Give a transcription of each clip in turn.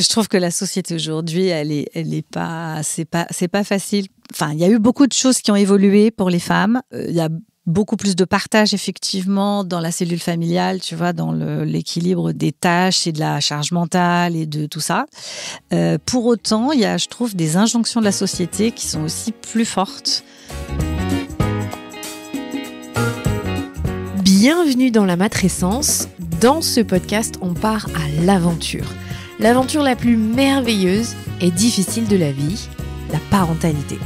Je trouve que la société aujourd'hui, c'est pas facile. Enfin, il y a eu beaucoup de choses qui ont évolué pour les femmes. Il y a beaucoup plus de partage, effectivement, dans la cellule familiale, tu vois, dans l'équilibre des tâches et de la charge mentale et de tout ça. Pour autant, il y a, je trouve, des injonctions de la société qui sont aussi plus fortes. Bienvenue dans la matrescence. Dans ce podcast, on part à l'aventure. L'aventure la plus merveilleuse et difficile de la vie, la parentalité.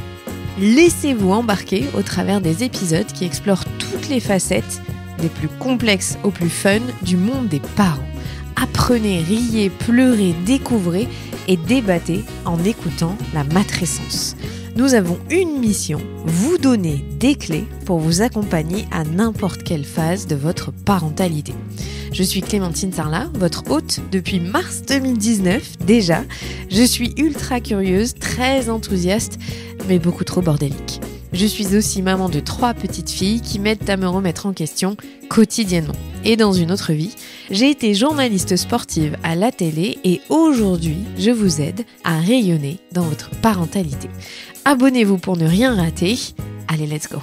Laissez-vous embarquer au travers des épisodes qui explorent toutes les facettes, des plus complexes aux plus fun, du monde des parents. Apprenez, riez, pleurez, découvrez et débattez en écoutant la matrescence. Nous avons une mission, vous donner des clés pour vous accompagner à n'importe quelle phase de votre parentalité. Je suis Clémentine Sarlat, votre hôte depuis mars 2019 déjà. Je suis ultra curieuse, très enthousiaste, mais beaucoup trop bordélique. Je suis aussi maman de 3 petites filles qui m'aident à me remettre en question quotidiennement. Et dans une autre vie, j'ai été journaliste sportive à la télé et aujourd'hui, je vous aide à rayonner dans votre parentalité. Abonnez-vous pour ne rien rater. Allez, let's go!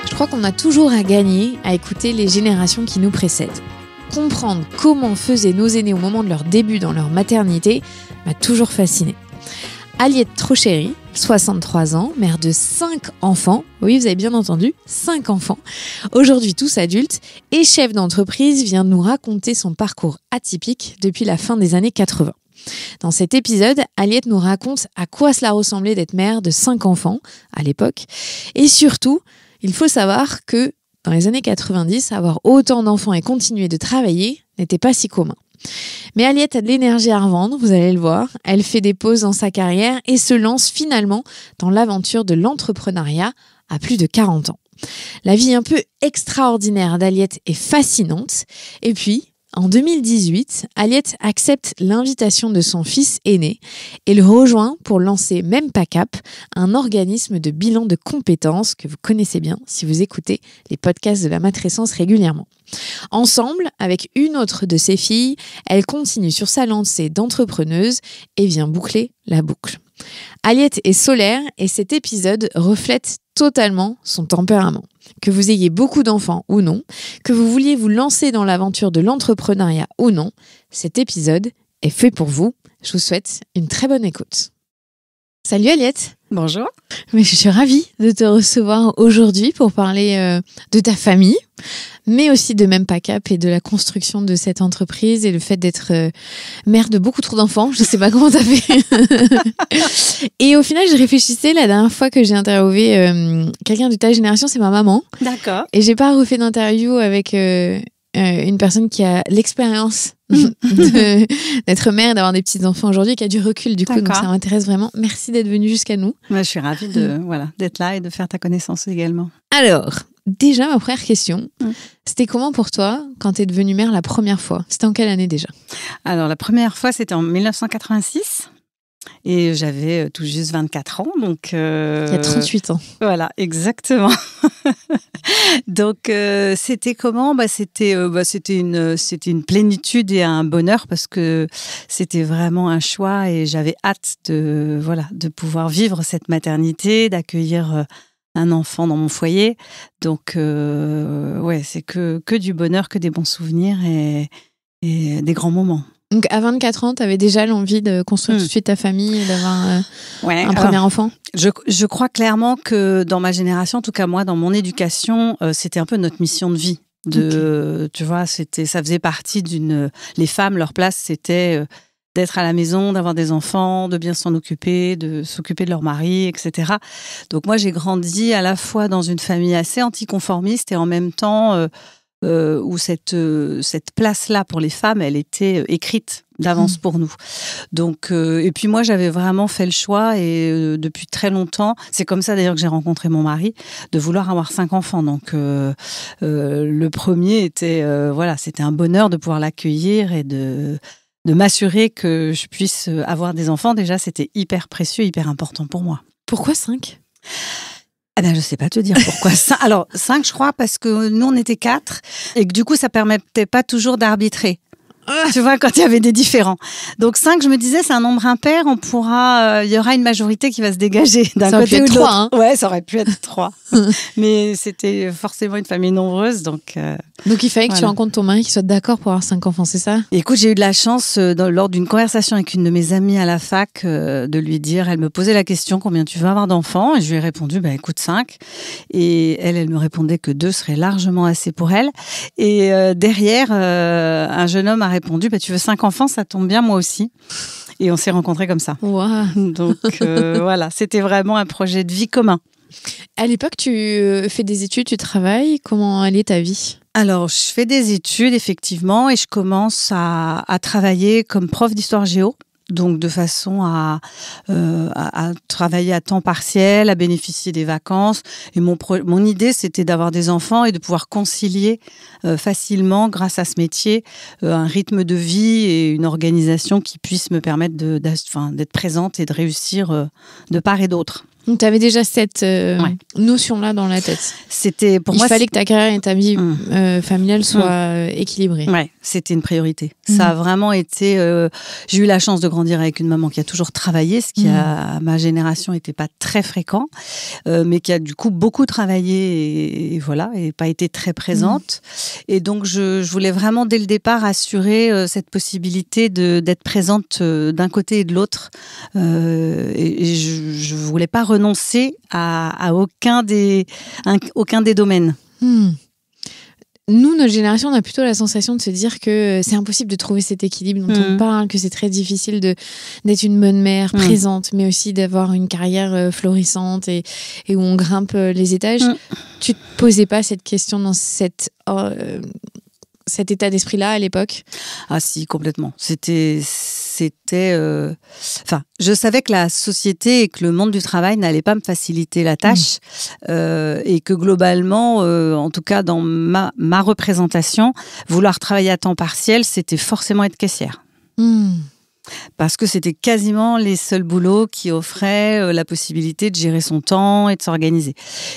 Je crois qu'on a toujours à gagner à écouter les générations qui nous précèdent. Comprendre comment faisaient nos aînés au moment de leur début dans leur maternité m'a toujours fascinée. Aliette Trocheri, 63 ans, mère de 5 enfants, oui vous avez bien entendu, 5 enfants, aujourd'hui tous adultes, et chef d'entreprise, vient nous raconter son parcours atypique depuis la fin des années 80. Dans cet épisode, Aliette nous raconte à quoi cela ressemblait d'être mère de 5 enfants à l'époque, et surtout, il faut savoir que dans les années 90, avoir autant d'enfants et continuer de travailler n'était pas si commun. Mais Aliette a de l'énergie à revendre, vous allez le voir. Elle fait des pauses dans sa carrière et se lance finalement dans l'aventure de l'entrepreneuriat à plus de 40 ans. La vie un peu extraordinaire d'Aliette est fascinante. Et puis, en 2018, Aliette accepte l'invitation de son fils aîné et le rejoint pour lancer MempACap, un organisme de bilan de compétences que vous connaissez bien si vous écoutez les podcasts de la matrescence régulièrement. Ensemble, avec une autre de ses filles, elle continue sur sa lancée d'entrepreneuse et vient boucler la boucle. Aliette est solaire et cet épisode reflète totalement son tempérament. Que vous ayez beaucoup d'enfants ou non, que vous vouliez vous lancer dans l'aventure de l'entrepreneuriat ou non, cet épisode est fait pour vous. Je vous souhaite une très bonne écoute. Salut Aliette. Bonjour. Mais je suis ravie de te recevoir aujourd'hui pour parler de ta famille, mais aussi de MempACap et de la construction de cette entreprise et le fait d'être mère de beaucoup trop d'enfants. Je sais pas comment t'as fait. Et au final, je réfléchissais la dernière fois que j'ai interviewé quelqu'un de ta génération, c'est ma maman. D'accord. Et j'ai pas refait d'interview avec une personne qui a l'expérience d'être mère et d'avoir des petits-enfants aujourd'hui, qui a du recul du coup, donc ça m'intéresse vraiment. Merci d'être venue jusqu'à nous. Je suis ravie d'être là et de faire ta connaissance également. Alors, déjà, ma première question, c'était comment pour toi quand tu es devenue mère la première fois? C'était en quelle année déjà? Alors, la première fois, c'était en 1986. Et j'avais tout juste 24 ans, donc... Il y a 38 ans. Voilà, exactement. Donc, c'était comment ? C'était une plénitude et un bonheur parce que c'était vraiment un choix et j'avais hâte de pouvoir vivre cette maternité, d'accueillir un enfant dans mon foyer. Donc, c'est que du bonheur, que des bons souvenirs et des grands moments. Donc, à 24 ans, tu avais déjà l'envie de construire tout de suite ta famille et d'avoir un premier enfant? Je crois clairement que dans ma génération, en tout cas moi, dans mon éducation, c'était un peu notre mission de vie. Tu vois, ça faisait partie les femmes, leur place, c'était d'être à la maison, d'avoir des enfants, de bien s'en occuper, de s'occuper de leur mari, etc. Donc moi, j'ai grandi à la fois dans une famille assez anticonformiste et en même temps... où cette place-là pour les femmes, elle était écrite d'avance pour nous. Donc, et puis moi, j'avais vraiment fait le choix et depuis très longtemps, c'est comme ça d'ailleurs que j'ai rencontré mon mari, de vouloir avoir 5 enfants. Donc, le premier était, c'était un bonheur de pouvoir l'accueillir et de m'assurer que je puisse avoir des enfants. Déjà, c'était hyper précieux, hyper important pour moi. Pourquoi 5 ? Eh ben, je sais pas te dire pourquoi. Alors, 5, je crois, parce que nous, on était 4 et que du coup, ça permettait pas toujours d'arbitrer. Tu vois, quand il y avait des différends. Donc 5, je me disais, c'est un nombre impair, il y aura une majorité qui va se dégager d'un côté ou de l'autre. Hein. Ouais, ça aurait pu être 3. Mais c'était forcément une famille nombreuse, donc il fallait que tu rencontres ton mari qui soit d'accord pour avoir 5 enfants, c'est ça? Et écoute, j'ai eu de la chance lors d'une conversation avec une de mes amies à la fac de lui dire, elle me posait la question, combien tu veux avoir d'enfants? Et je lui ai répondu, écoute, 5. Et elle me répondait que 2 serait largement assez pour elle. Et derrière, un jeune homme a répondu, tu veux 5 enfants, ça tombe bien, moi aussi. Et on s'est rencontrés comme ça. Wow. Donc voilà, c'était vraiment un projet de vie commun. À l'époque, tu fais des études, tu travailles. Comment elle est ta vie? Alors, je fais des études, effectivement, et je commence à travailler comme prof d'histoire géo. Donc, de façon à travailler à temps partiel, à bénéficier des vacances. Et mon idée, c'était d'avoir des enfants et de pouvoir concilier facilement, grâce à ce métier, un rythme de vie et une organisation qui puisse me permettre d'être présente et de réussir de part et d'autre. Donc, tu avais déjà cette notion-là dans la tête. C'était pour moi. Il fallait que ta carrière et ta vie familiale soient équilibrées. Ouais, c'était une priorité. Ça a vraiment été. J'ai eu la chance de grandir avec une maman qui a toujours travaillé, ce qui à ma génération n'était pas très fréquent, mais qui a du coup beaucoup travaillé et pas été très présente. Et donc je voulais vraiment dès le départ assurer cette possibilité d'être présente d'un côté et de l'autre. Et je voulais pas renoncer à aucun des domaines. Nous, notre génération, on a plutôt la sensation de se dire que c'est impossible de trouver cet équilibre dont on parle, que c'est très difficile d'être une bonne mère présente, mais aussi d'avoir une carrière florissante et où on grimpe les étages. Tu te posais pas cette question dans cet état d'esprit-là à l'époque? Ah si, complètement. Je savais que la société et que le monde du travail n'allaient pas me faciliter la tâche et que globalement, en tout cas dans ma représentation, vouloir travailler à temps partiel, c'était forcément être caissière. Parce que c'était quasiment les seuls boulots qui offraient la possibilité de gérer son temps et de s'organiser.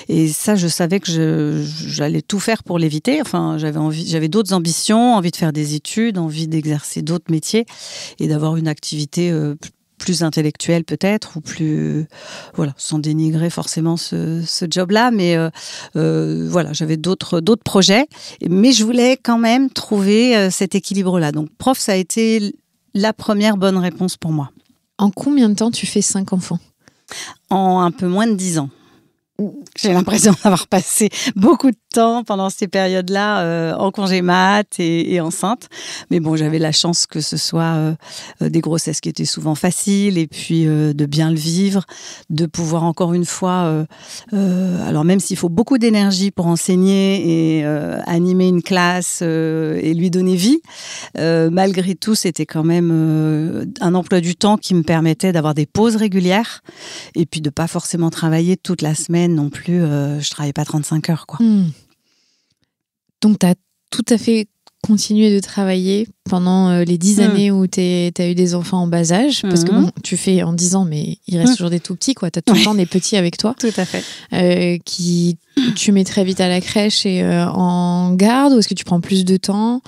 Et ça, je savais que j'allais tout faire pour l'éviter. Enfin, j'avais d'autres ambitions, envie de faire des études, envie d'exercer d'autres métiers et d'avoir une activité plus intellectuelle peut-être, ou plus... Voilà, sans dénigrer forcément ce job-là. Mais j'avais d'autres projets. Mais je voulais quand même trouver cet équilibre-là. Donc, prof, ça a été la première bonne réponse pour moi. En combien de temps tu fais 5 enfants? En un peu moins de 10 ans. J'ai l'impression d'avoir passé beaucoup de temps pendant ces périodes-là en congé mat et enceinte. Mais bon, j'avais la chance que ce soit des grossesses qui étaient souvent faciles et puis de bien le vivre, de pouvoir encore une fois... alors même s'il faut beaucoup d'énergie pour enseigner et animer une classe et lui donner vie, malgré tout, c'était quand même un emploi du temps qui me permettait d'avoir des pauses régulières et puis de pas forcément travailler toute la semaine non plus. Je travaillais pas 35 heures, quoi. Donc, tu as tout à fait continué de travailler pendant les 10 années où tu as eu des enfants en bas âge, parce que bon, tu fais en 10 ans, mais il reste toujours des tout petits, quoi. Tu as tout le temps des petits avec toi. Tout à fait. Qui tu mets très vite à la crèche et en garde, ou est-ce que tu prends plus de temps?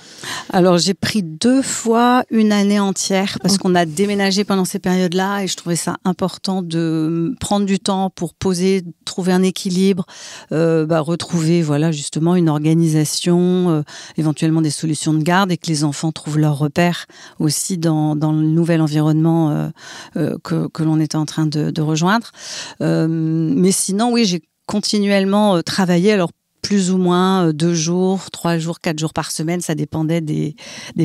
Alors, j'ai pris 2 fois une année entière parce qu'on a déménagé pendant ces périodes-là et je trouvais ça important de prendre du temps pour poser, trouver un équilibre, retrouver justement une organisation, éventuellement des solutions de garde et que les enfants trouvent leur repère aussi dans le nouvel environnement que l'on était en train de rejoindre. Mais sinon, oui, j'ai continuellement travaillé, alors plus ou moins 2 jours, 3 jours, 4 jours par semaine, ça dépendait des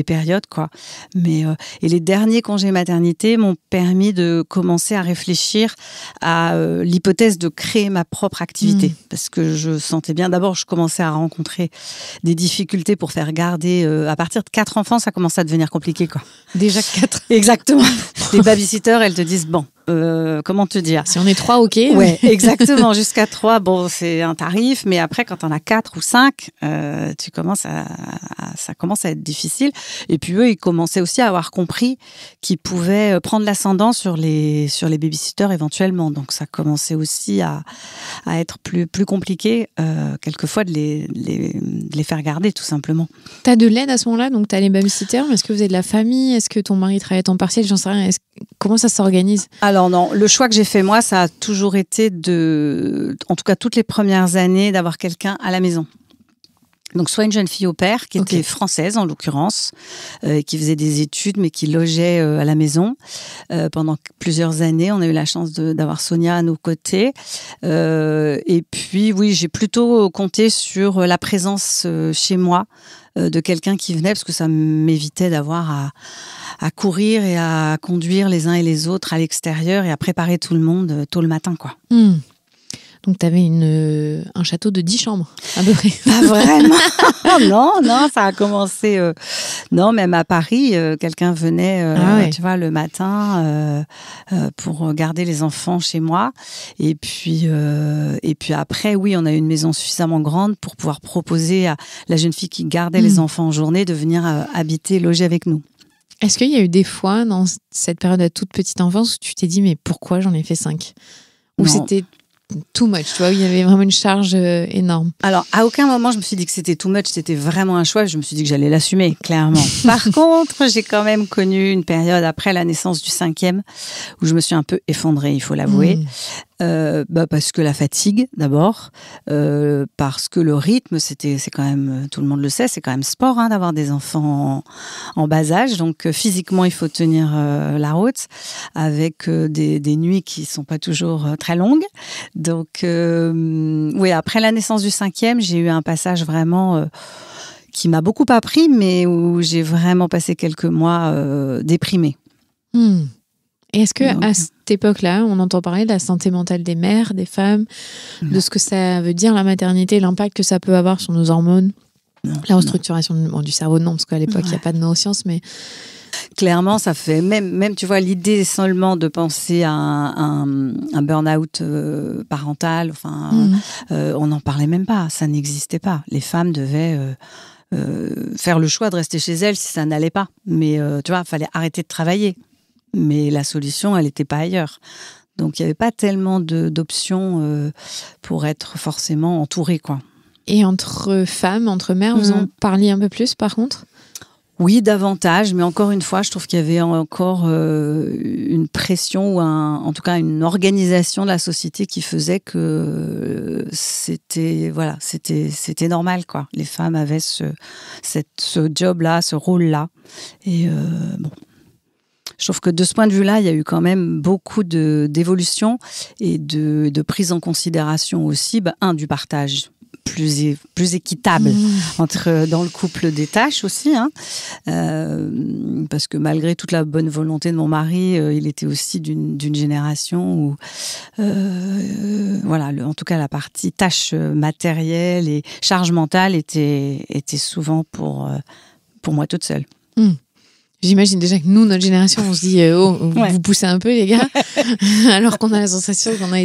périodes, quoi. Mais et les derniers congés maternité m'ont permis de commencer à réfléchir à l'hypothèse de créer ma propre activité, parce que je sentais bien. D'abord, je commençais à rencontrer des difficultés pour faire garder. À partir de 4 enfants, ça commençait à devenir compliqué, quoi. Déjà 4. Exactement. Les babysitters, elles te disent bon. comment te dire? Si on est 3, ok. Ouais, exactement. Jusqu'à 3, bon, c'est un tarif, mais après, quand on a 4 ou 5, ça commence à être difficile. Et puis eux, ils commençaient aussi à avoir compris qu'ils pouvaient prendre l'ascendant sur les babysitters éventuellement. Donc ça commençait aussi à être plus compliqué, quelquefois, de les faire garder, tout simplement. T'as de l'aide à ce moment-là, donc t'as les babysitters. Est-ce que vous êtes de la famille? Est-ce que ton mari travaille à temps partiel? J'en sais rien. Comment ça s'organise? Alors non, le choix que j'ai fait moi, ça a toujours été en tout cas toutes les premières années, d'avoir quelqu'un à la maison. Donc soit une jeune fille au pair, qui était française en l'occurrence, qui faisait des études mais qui logeait à la maison. Pendant plusieurs années, on a eu la chance d'avoir Sonia à nos côtés. Et puis oui, j'ai plutôt compté sur la présence chez moi de quelqu'un qui venait, parce que ça m'évitait d'avoir à courir et à conduire les uns et les autres à l'extérieur et à préparer tout le monde tôt le matin, quoi. Donc, tu avais un château de 10 chambres, à peu près. Pas vraiment. Non, ça a commencé... Non, même à Paris, quelqu'un venait, tu vois, le matin pour garder les enfants chez moi. Et puis après, oui, on a eu une maison suffisamment grande pour pouvoir proposer à la jeune fille qui gardait les enfants en journée de venir habiter, loger avec nous. Est-ce qu'il y a eu des fois, dans cette période de toute petite enfance, où tu t'es dit, mais pourquoi j'en ai fait 5 ? Ou c'était too much, tu vois, où il y avait vraiment une charge énorme? Alors, à aucun moment, je me suis dit que c'était too much, c'était vraiment un choix. Je me suis dit que j'allais l'assumer, clairement. Par contre, j'ai quand même connu une période après la naissance du 5e où je me suis un peu effondrée, il faut l'avouer. Parce que la fatigue, d'abord, parce que le rythme, c'est quand même, tout le monde le sait, c'est quand même sport, hein, d'avoir des enfants en bas âge. Donc, physiquement, il faut tenir la route, avec des nuits qui sont pas toujours très longues. Donc, oui, après la naissance du 5e, j'ai eu un passage vraiment qui m'a beaucoup appris, mais où j'ai vraiment passé quelques mois déprimée. Et est-ce qu'à cette époque-là, on entend parler de la santé mentale des mères, des femmes, de ce que ça veut dire la maternité, l'impact que ça peut avoir sur nos hormones, la restructuration du cerveau? Non, parce qu'à l'époque, il n'y a pas de neurosciences, mais... Clairement, ça fait même tu vois, l'idée seulement de penser à un burn-out parental, on n'en parlait même pas, ça n'existait pas. Les femmes devaient faire le choix de rester chez elles si ça n'allait pas. Mais tu vois, il fallait arrêter de travailler. Mais la solution, elle n'était pas ailleurs. Donc, il n'y avait pas tellement d'options pour être forcément entourée, quoi. Et entre femmes, entre mères, vous en parliez un peu plus, par contre ? Oui, davantage, mais encore une fois, je trouve qu'il y avait encore une pression ou en tout cas une organisation de la société qui faisait que c'était normal, quoi. Les femmes avaient ce job-là, ce rôle-là. Et bon, je trouve que de ce point de vue-là, il y a eu quand même beaucoup d'évolution et de prise en considération aussi, du partage plus équitable dans le couple des tâches aussi, hein. Parce que malgré toute la bonne volonté de mon mari, il était aussi d'une génération où en tout cas la partie tâches matérielles et charge mentale était souvent pour moi toute seule. J'imagine déjà que nous, notre génération, on se dit vous poussez un peu, les gars, alors qu'on a la sensation qu'on a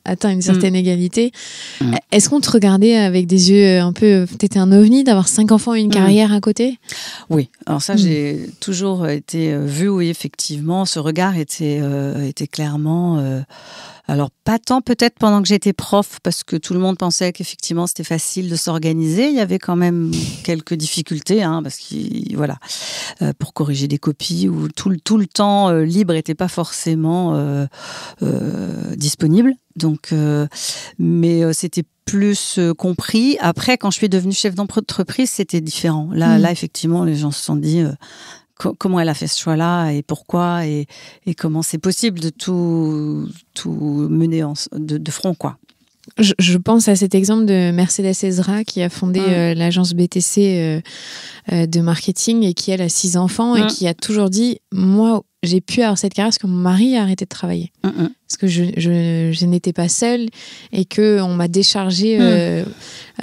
atteint une certaine égalité. Est-ce qu'on te regardait avec des yeux un peu... T'étais un ovni d'avoir 5 enfants et une carrière à côté? Oui, alors ça, j'ai toujours été vue, oui, effectivement. Ce regard était clairement... Alors, pas tant peut-être pendant que j'étais prof, parce que tout le monde pensait qu'effectivement, c'était facile de s'organiser. Il y avait quand même quelques difficultés, hein, parce que, pour corriger des copies, où tout le temps libre n'était pas forcément disponible. Donc, mais c'était plus compris. Après, quand je suis devenue chef d'entreprise, c'était différent. Là, effectivement, les gens se sont dit... comment elle a fait ce choix-là et pourquoi et comment c'est possible de tout mener de front, quoi. Je pense à cet exemple de Mercedes Ezra qui a fondé l'agence BTC de marketing et qui, elle, a 6 enfants et qui a toujours dit, moi, j'ai pu avoir cette carrière parce que mon mari a arrêté de travailler. Parce que je n'étais pas seule et qu'on m'a déchargé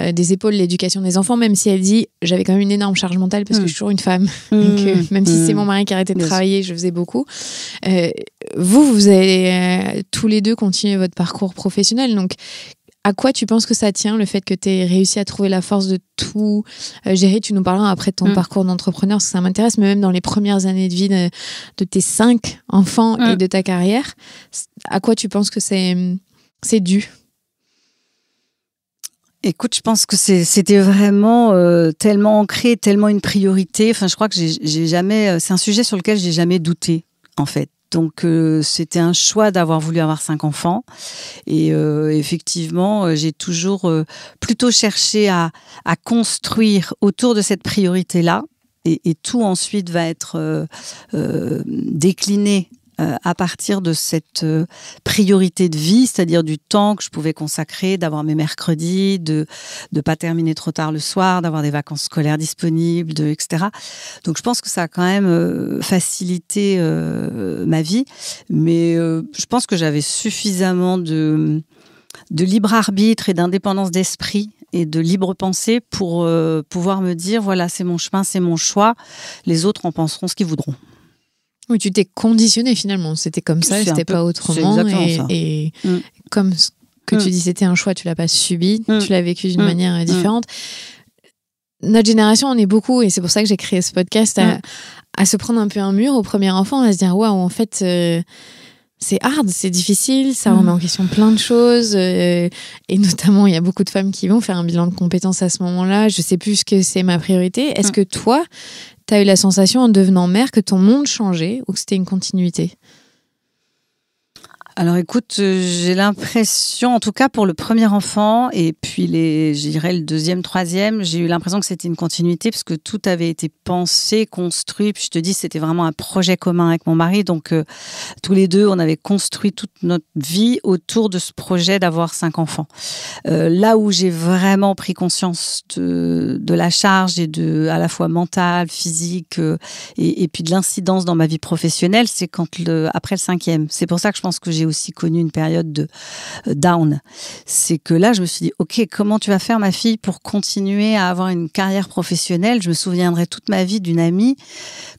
des épaules l'éducation des enfants, même si elle dit j'avais quand même une énorme charge mentale parce que je suis toujours une femme. Donc, même si c'est mon mari qui a arrêté de travailler, je faisais beaucoup. Vous avez tous les deux continué votre parcours professionnel. Donc, à quoi tu penses que ça tient, le fait que tu aies réussi à trouver la force de tout gérer? Tu nous parleras après de ton parcours d'entrepreneur, parce que ça m'intéresse, mais même dans les premières années de vie de tes 5 enfants et de ta carrière, à quoi tu penses que c'est dû? Écoute, je pense que c'était vraiment tellement ancré, tellement une priorité. Enfin, je crois que j'ai jamais... C'est un sujet sur lequel j'ai jamais douté, en fait. Donc, c'était un choix d'avoir voulu avoir 5 enfants. Et effectivement, j'ai toujours plutôt cherché à construire autour de cette priorité-là. Et tout ensuite va être décliné à partir de cette priorité de vie, c'est-à-dire du temps que je pouvais consacrer, d'avoir mes mercredis, de pas terminer trop tard le soir, d'avoir des vacances scolaires disponibles, etc. Donc je pense que ça a quand même facilité ma vie, mais je pense que j'avais suffisamment de libre arbitre et d'indépendance d'esprit et de libre pensée pour pouvoir me dire voilà, c'est mon chemin, c'est mon choix, les autres en penseront ce qu'ils voudront. Oui, tu t'es conditionné finalement. C'était comme ça, c'était pas autrement. Et comme ce que tu dis, c'était un choix, tu l'as pas subi, tu l'as vécu d'une manière différente. Notre génération, on est beaucoup, et c'est pour ça que j'ai créé ce podcast, à se prendre un peu un mur au premier enfant, à se dire waouh, en fait, c'est hard, c'est difficile, ça remet en question plein de choses. Et notamment, il y a beaucoup de femmes qui vont faire un bilan de compétences à ce moment-là. Je sais plus ce que c'est ma priorité. Est-ce que toi, t'as eu la sensation en devenant mère que ton monde changeait ou que c'était une continuité? Alors écoute, j'ai l'impression, en tout cas pour le premier enfant, et puis je dirais le deuxième, troisième, j'ai eu l'impression que c'était une continuité parce que tout avait été pensé, construit. Puis je te dis, c'était vraiment un projet commun avec mon mari. Donc tous les deux, on avait construit toute notre vie autour de ce projet d'avoir 5 enfants. Là où j'ai vraiment pris conscience de la charge et à la fois mentale, physique et puis de l'incidence dans ma vie professionnelle, c'est après le 5e. C'est pour ça que je pense que j'ai aussi connu une période de down. C'est que là, je me suis dit, ok, comment tu vas faire, ma fille, pour continuer à avoir une carrière professionnelle? Je me souviendrai toute ma vie d'une amie,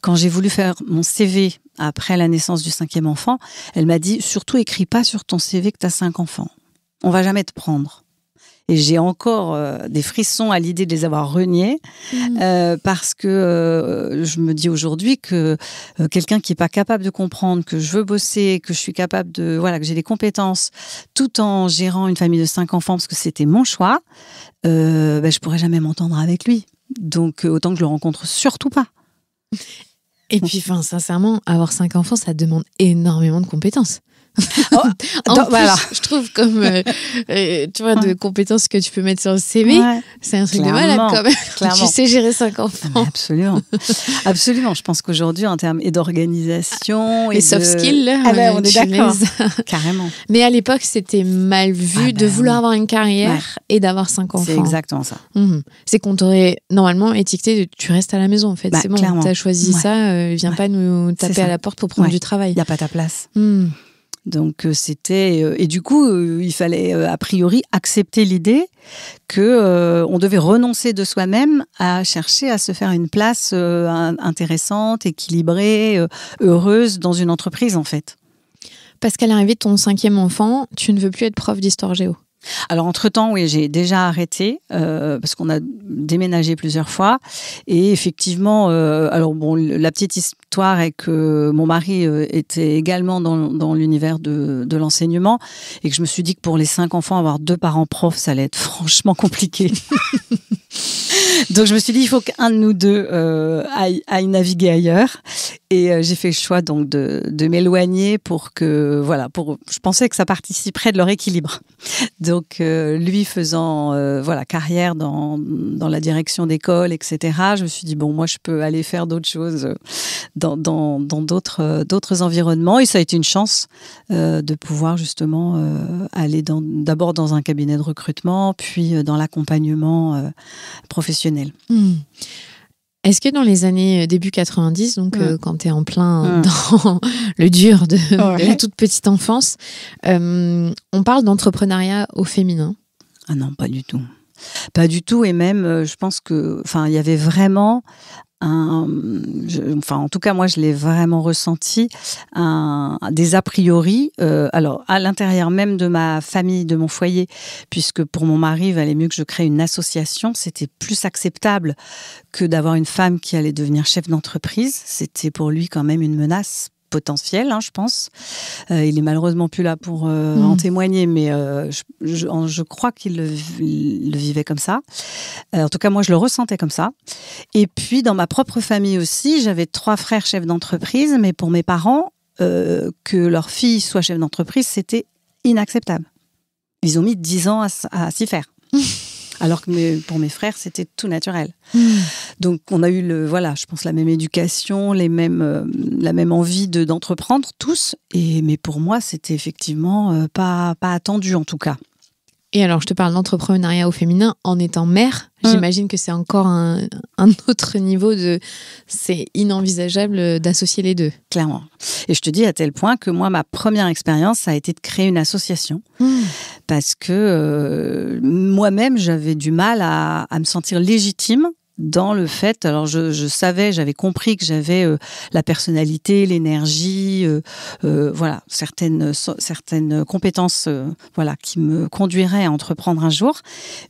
quand j'ai voulu faire mon CV après la naissance du 5e enfant, elle m'a dit, surtout écris pas sur ton CV que tu as 5 enfants. On va jamais te prendre. Et j'ai encore des frissons à l'idée de les avoir reniés parce que je me dis aujourd'hui que quelqu'un qui est pas capable de comprendre que je veux bosser, que je suis capable que j'ai des compétences, tout en gérant une famille de 5 enfants parce que c'était mon choix, je pourrais jamais m'entendre avec lui. Donc autant que je le rencontre surtout pas. Et puis, sincèrement, avoir 5 enfants, ça demande énormément de compétences. Je trouve comme tu vois, de compétences que tu peux mettre sur le CV, c'est un truc de malade quand même. Tu sais gérer 5 enfants. Mais absolument. Je pense qu'aujourd'hui, en termes d'organisation, les soft skills, là, on est d'accord. Carrément. Mais à l'époque, c'était mal vu de vouloir avoir une carrière et d'avoir 5 enfants. C'est exactement ça. C'est qu'on t'aurait normalement étiqueté de tu restes à la maison en fait. C'est bon, t'as choisi ça, viens pas nous taper à la porte pour prendre du travail. Il n'y a pas ta place. Donc c'était et du coup il fallait a priori accepter l'idée que on devait renoncer de soi-même à chercher à se faire une place intéressante, équilibrée, heureuse dans une entreprise en fait. Parce qu'à l'arrivée de ton 5e enfant, tu ne veux plus être prof d'histoire géo. Alors entre-temps, oui, j'ai déjà arrêté parce qu'on a déménagé plusieurs fois et effectivement, la petite histoire est que mon mari était également dans l'univers de l'enseignement et que je me suis dit que pour les 5 enfants, avoir 2 parents profs, ça allait être franchement compliqué. Donc je me suis dit, il faut qu'un de nous deux aille naviguer ailleurs. Et j'ai fait le choix donc de m'éloigner je pensais que ça participerait de leur équilibre. Donc lui faisant carrière dans la direction d'école, etc. Je me suis dit moi je peux aller faire d'autres choses dans d'autres environnements. Et ça a été une chance de pouvoir justement aller d'abord dans un cabinet de recrutement, puis dans l'accompagnement professionnel. Est-ce que dans les années début 90, donc quand tu es en plein dans le dur de la toute petite enfance, on parle d'entrepreneuriat au féminin? Ah non, pas du tout. Pas du tout, et même, je pense que, il y avait vraiment en tout cas, moi, je l'ai vraiment ressenti, des a priori, alors à l'intérieur même de ma famille, de mon foyer, puisque pour mon mari, il valait mieux que je crée une association. C'était plus acceptable que d'avoir une femme qui allait devenir chef d'entreprise. C'était pour lui quand même une menace potentiel, je pense. Il est malheureusement plus là pour en témoigner, mais je crois qu'il le vivait comme ça. En tout cas, moi, je le ressentais comme ça. Et puis, dans ma propre famille aussi, j'avais 3 frères chefs d'entreprise, mais pour mes parents, que leur fille soit chef d'entreprise, c'était inacceptable. Ils ont mis 10 ans à s'y faire. Alors que pour mes frères, c'était tout naturel. Donc, on a eu, je pense, la même éducation, la même envie d'entreprendre, tous. Mais pour moi, c'était effectivement pas attendu, en tout cas. Et alors, je te parle d'entrepreneuriat au féminin en étant mère. J'imagine que c'est encore un autre niveau c'est inenvisageable d'associer les deux. Clairement. Et je te dis à tel point que moi, ma première expérience, ça a été de créer une association. Parce que moi-même, j'avais du mal à me sentir légitime dans le fait, alors je savais, j'avais compris que j'avais la personnalité, l'énergie, certaines compétences, qui me conduiraient à entreprendre un jour,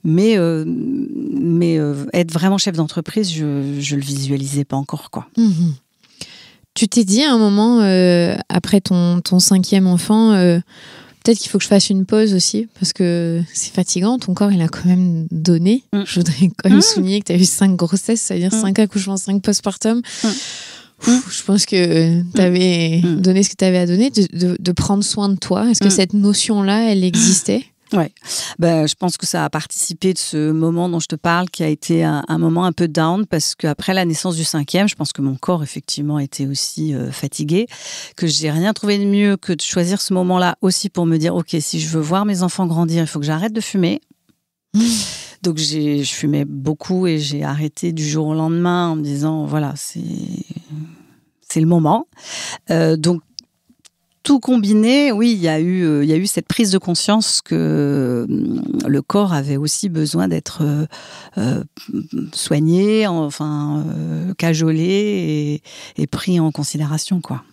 mais être vraiment chef d'entreprise, je le visualisais pas encore, quoi. Tu t'es dit à un moment, après ton 5e enfant, peut-être qu'il faut que je fasse une pause aussi, parce que c'est fatigant, ton corps il a quand même donné. Je voudrais quand même souligner que tu as eu 5 grossesses, c'est-à-dire 5 accouchements, 5 postpartum. Je pense que tu avais donné ce que tu avais à donner, de prendre soin de toi. Est-ce que cette notion-là, elle existait ? Ouais, je pense que ça a participé de ce moment dont je te parle, qui a été un moment un peu down, parce qu'après la naissance du 5e, je pense que mon corps effectivement était aussi fatigué, que j'ai rien trouvé de mieux que de choisir ce moment-là aussi pour me dire, ok, si je veux voir mes enfants grandir, il faut que j'arrête de fumer. Donc je fumais beaucoup et j'ai arrêté du jour au lendemain en me disant, voilà, c'est le moment. Donc tout combiné, oui, il y a eu cette prise de conscience que le corps avait aussi besoin d'être soigné, cajolé et pris en considération, quoi.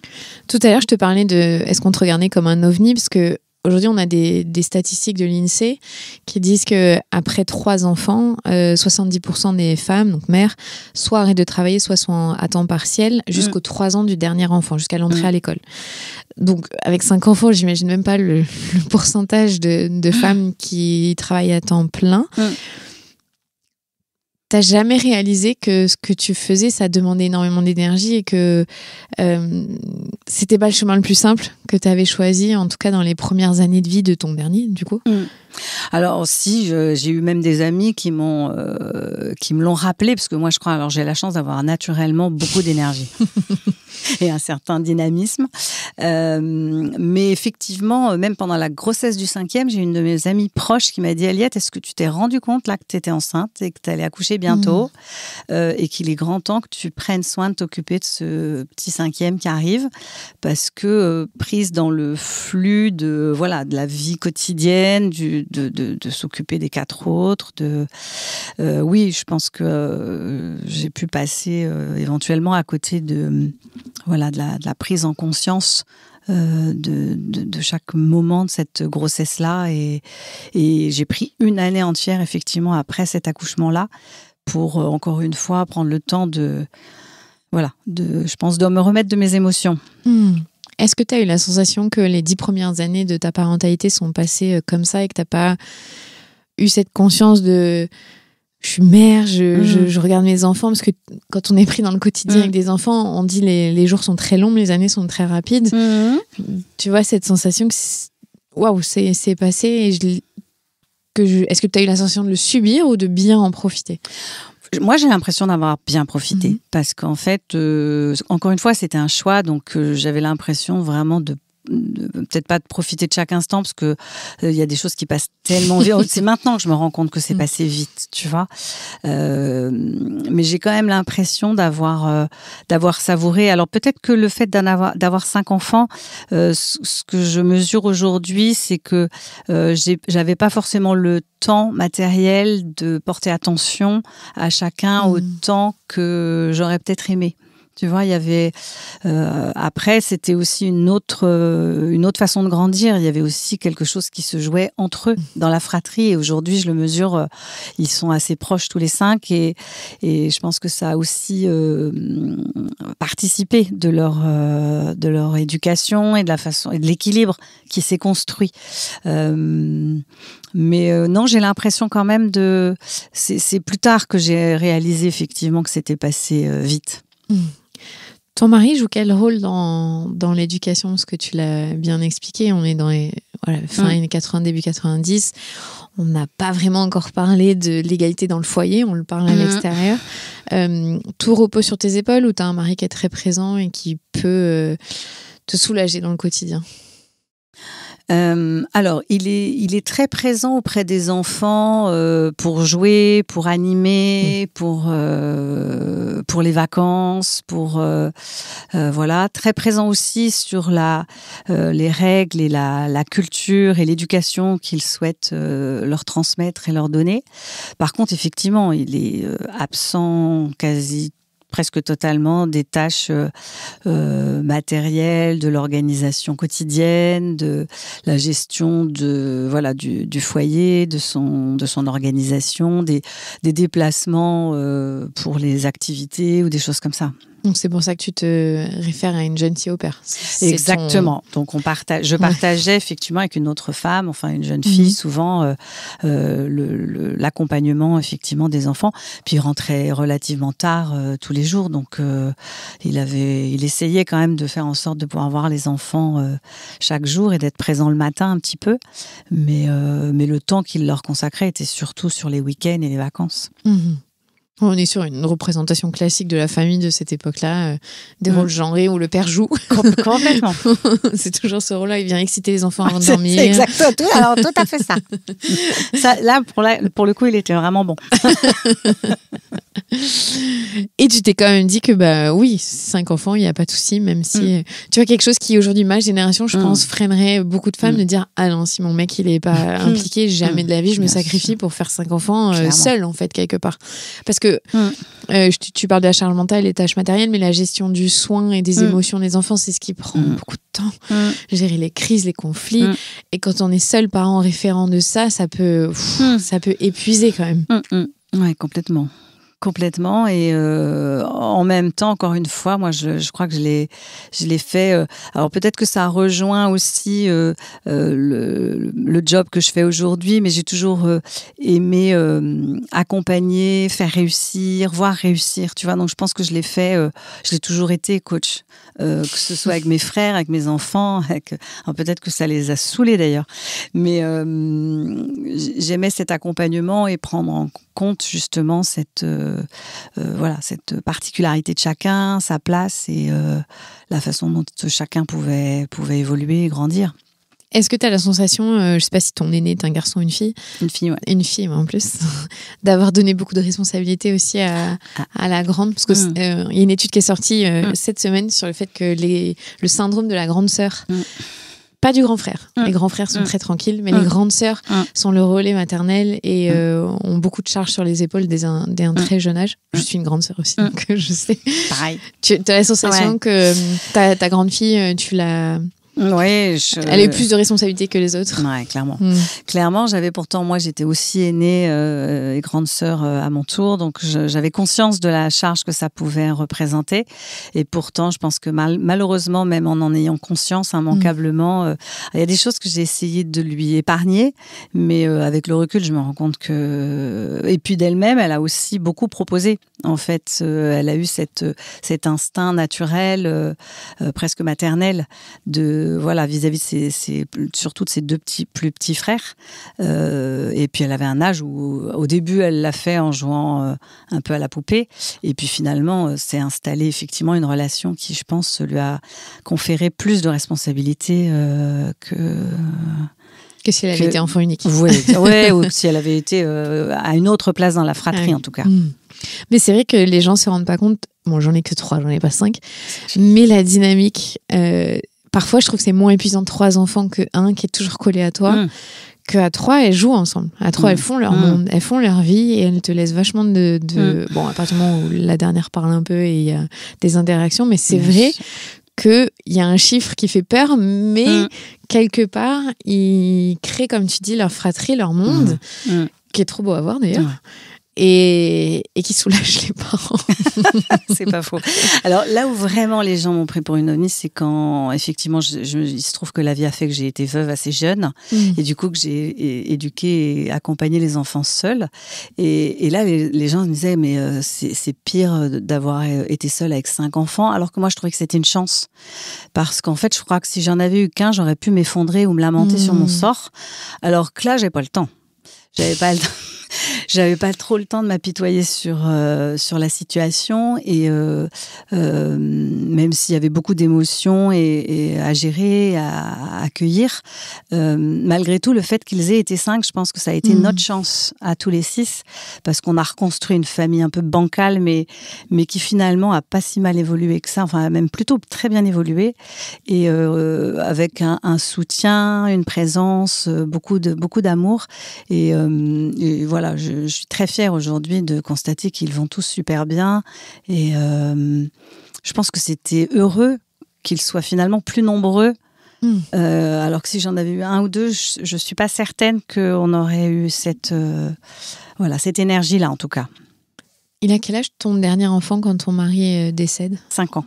Tout à l'heure, je te parlais de est-ce qu'on te regardait comme un ovni, parce que aujourd'hui, on a des statistiques de l'INSEE qui disent qu'après 3 enfants, 70% des femmes, donc mères, soit arrêtent de travailler, soit sont à temps partiel jusqu'aux 3 ans du dernier enfant, jusqu'à l'entrée à l'école. Donc, avec 5 enfants, j'imagine même pas le pourcentage de femmes qui travaillent à temps plein. T'as jamais réalisé que ce que tu faisais, ça demandait énormément d'énergie et que c'était pas le chemin le plus simple que tu avais choisi, en tout cas dans les premières années de vie de ton dernier, du coup? Alors si, j'ai eu même des amis qui me l'ont rappelé, parce que moi je crois, alors j'ai la chance d'avoir naturellement beaucoup d'énergie et un certain dynamisme, mais effectivement, même pendant la grossesse du 5e, j'ai une de mes amies proches qui m'a dit, Aliette, est-ce que tu t'es rendu compte là que tu étais enceinte et que tu allais accoucher bientôt, et qu'il est grand temps que tu prennes soin de t'occuper de ce petit 5e qui arrive, parce que prise dans le flux de la vie quotidienne, de s'occuper des 4 autres. Oui, je pense que j'ai pu passer éventuellement à côté de la prise en conscience de chaque moment de cette grossesse-là. Et j'ai pris une année entière, effectivement, après cet accouchement-là, pour, encore une fois, prendre le temps je pense, de me remettre de mes émotions. Est-ce que tu as eu la sensation que les 10 premières années de ta parentalité sont passées comme ça et que tu n'as pas eu cette conscience de je suis mère, je regarde mes enfants, parce que quand on est pris dans le quotidien avec des enfants, on dit les jours sont très longs, mais les années sont très rapides. Tu vois, cette sensation que waouh, c'est passé. Est-ce que tu as eu la sensation de le subir ou de bien en profiter ? Moi, j'ai l'impression d'avoir bien profité, parce qu'en fait, encore une fois, c'était un choix, donc j'avais l'impression vraiment de peut-être pas de profiter de chaque instant, parce que il y a des choses qui passent tellement vite. C'est maintenant que je me rends compte que c'est passé vite, tu vois. Mais j'ai quand même l'impression d'avoir savouré. Alors peut-être que le fait d'avoir 5 enfants, ce que je mesure aujourd'hui, c'est que j'avais pas forcément le temps matériel de porter attention à chacun autant que j'aurais peut-être aimé. Tu vois, il y avait après, c'était aussi une autre façon de grandir. Il y avait aussi quelque chose qui se jouait entre eux dans la fratrie. Et aujourd'hui, je le mesure, ils sont assez proches tous les 5, et je pense que ça a aussi participé de leur éducation et de la façon et de l'équilibre qui s'est construit. Mais non, j'ai l'impression quand même c'est plus tard que j'ai réalisé effectivement que c'était passé vite. Ton mari joue quel rôle dans l'éducation? Parce que tu l'as bien expliqué, on est dans les fin années 80, début 90. On n'a pas vraiment encore parlé de l'égalité dans le foyer, on le parle à l'extérieur. Tout repose sur tes épaules, ou tu as un mari qui est très présent et qui peut te soulager dans le quotidien? Alors, il est très présent auprès des enfants pour jouer, pour animer, pour les vacances, voilà, très présent aussi sur les règles et la culture et l'éducation qu'il souhaite leur transmettre et leur donner. Par contre, effectivement, il est absent presque totalement des tâches matérielles, de l'organisation quotidienne, de la gestion du foyer, de son organisation, des déplacements pour les activités ou des choses comme ça. Donc c'est pour ça que tu te réfères à une jeune fille au père. Exactement. Donc je partageais effectivement avec une autre femme, enfin une jeune fille, souvent l'accompagnement effectivement des enfants. Puis il rentrait relativement tard tous les jours, donc il essayait quand même de faire en sorte de pouvoir voir les enfants chaque jour et d'être présent le matin un petit peu. Mais le temps qu'il leur consacrait était surtout sur les week-ends et les vacances. On est sur une représentation classique de la famille de cette époque-là, des rôles genrés où le père joue. Complètement. C'est toujours ce rôle-là, il vient exciter les enfants avant de dormir. C'est exactement, alors tout à fait ça. Là, pour le coup, il était vraiment bon. Et tu t'es quand même dit que, oui, 5 enfants, il n'y a pas de souci, même si... Tu vois, quelque chose qui, aujourd'hui, ma génération, je pense, freinerait beaucoup de femmes de dire « Ah non, si mon mec, il n'est pas impliqué, jamais de la vie, je me sacrifie pour faire 5 enfants seul, en fait, quelque part. » Parce que tu parles de la charge mentale et des tâches matérielles, mais la gestion du soin et des émotions des enfants, c'est ce qui prend beaucoup de temps. Gérer les crises, les conflits. Et quand on est seul parent référent de ça, ça peut épuiser quand même. Oui, complètement. Complètement, et en même temps, encore une fois, moi je crois que je l'ai fait. Alors peut-être que ça rejoint aussi le job que je fais aujourd'hui, mais j'ai toujours aimé accompagner, faire réussir, voir réussir. Tu vois, donc je pense que je l'ai toujours été coach, que ce soit avec mes frères, avec mes enfants, alors peut-être que ça les a saoulés d'ailleurs, mais j'aimais cet accompagnement et prendre en compte justement cette particularité de chacun, sa place et la façon dont chacun pouvait évoluer et grandir. Est-ce que tu as la sensation, je ne sais pas si ton aîné est un garçon ou une fille? Une fille, ouais. Une fille, en plus. D'avoir donné beaucoup de responsabilités aussi à la grande. Parce qu'il y a une étude qui est sortie cette semaine sur le fait que le syndrome de la grande sœur... Pas du grand frère. Les grands frères sont très tranquilles, mais les grandes sœurs sont le relais maternel et ont beaucoup de charges sur les épaules dès un très jeune âge. Je suis une grande sœur aussi, donc je sais. Pareil. Tu as la sensation que ta grande fille, tu l'as... Ouais, elle a eu plus de responsabilités que les autres. Ouais, clairement. Clairement, moi j'étais aussi aînée et grande sœur à mon tour, donc j'avais conscience de la charge que ça pouvait représenter. Et pourtant, je pense que malheureusement, même en ayant conscience immanquablement, il y a des choses que j'ai essayé de lui épargner, mais avec le recul, je me rends compte que... Et puis d'elle-même, elle a aussi beaucoup proposé. En fait, elle a eu cet instinct naturel, presque maternel, de voilà, vis-à-vis surtout de ses plus petits frères. Et puis elle avait un âge où, au début, elle l'a fait en jouant un peu à la poupée. Et puis finalement, s'est installée effectivement une relation qui, je pense, lui a conféré plus de responsabilités que si elle avait été enfant unique. Ouais, ou si elle avait été à une autre place dans la fratrie, en tout cas. Mais c'est vrai que les gens se rendent pas compte. Bon, j'en ai que 3, j'en ai pas 5. Mais la dynamique, parfois, je trouve que c'est moins épuisant 3 enfants que 1 qui est toujours collé à toi. Qu'à 3, elles jouent ensemble. À 3, elles font leur monde, elles font leur vie et elles te laissent vachement de... Bon, à partir du moment où la dernière parle un peu et il y a des interactions, mais c'est vrai qu'il y a un chiffre qui fait peur, mais quelque part, ils créent, comme tu dis, leur fratrie, leur monde, qui est trop beau à voir d'ailleurs. Et qui soulage les parents. C'est pas faux. Alors là où vraiment les gens m'ont pris pour une ovni, c'est quand effectivement il se trouve que la vie a fait que j'ai été veuve assez jeune et du coup que j'ai éduqué et accompagné les enfants seuls. Et là les gens me disaient mais c'est pire d'avoir été seule avec 5 enfants, alors que moi je trouvais que c'était une chance parce qu'en fait je crois que si j'en avais eu qu'un, j'aurais pu m'effondrer ou me lamenter sur mon sort, alors que là j'avais pas le temps. J'avais pas trop le temps de m'apitoyer sur la situation et même s'il y avait beaucoup d'émotions et à gérer, à accueillir, malgré tout, le fait qu'ils aient été 5, je pense que ça a été notre chance à tous les 6 parce qu'on a reconstruit une famille un peu bancale mais qui finalement a pas si mal évolué que ça, enfin même plutôt très bien évolué et avec un soutien, une présence, beaucoup d'amour et voilà. Je suis très fière aujourd'hui de constater qu'ils vont tous super bien et je pense que c'était heureux qu'ils soient finalement plus nombreux alors que si j'en avais eu 1 ou 2, je suis pas certaine qu'on aurait eu cette énergie-là en tout cas. Il a quel âge ton dernier enfant quand ton mari décède ? 5 ans.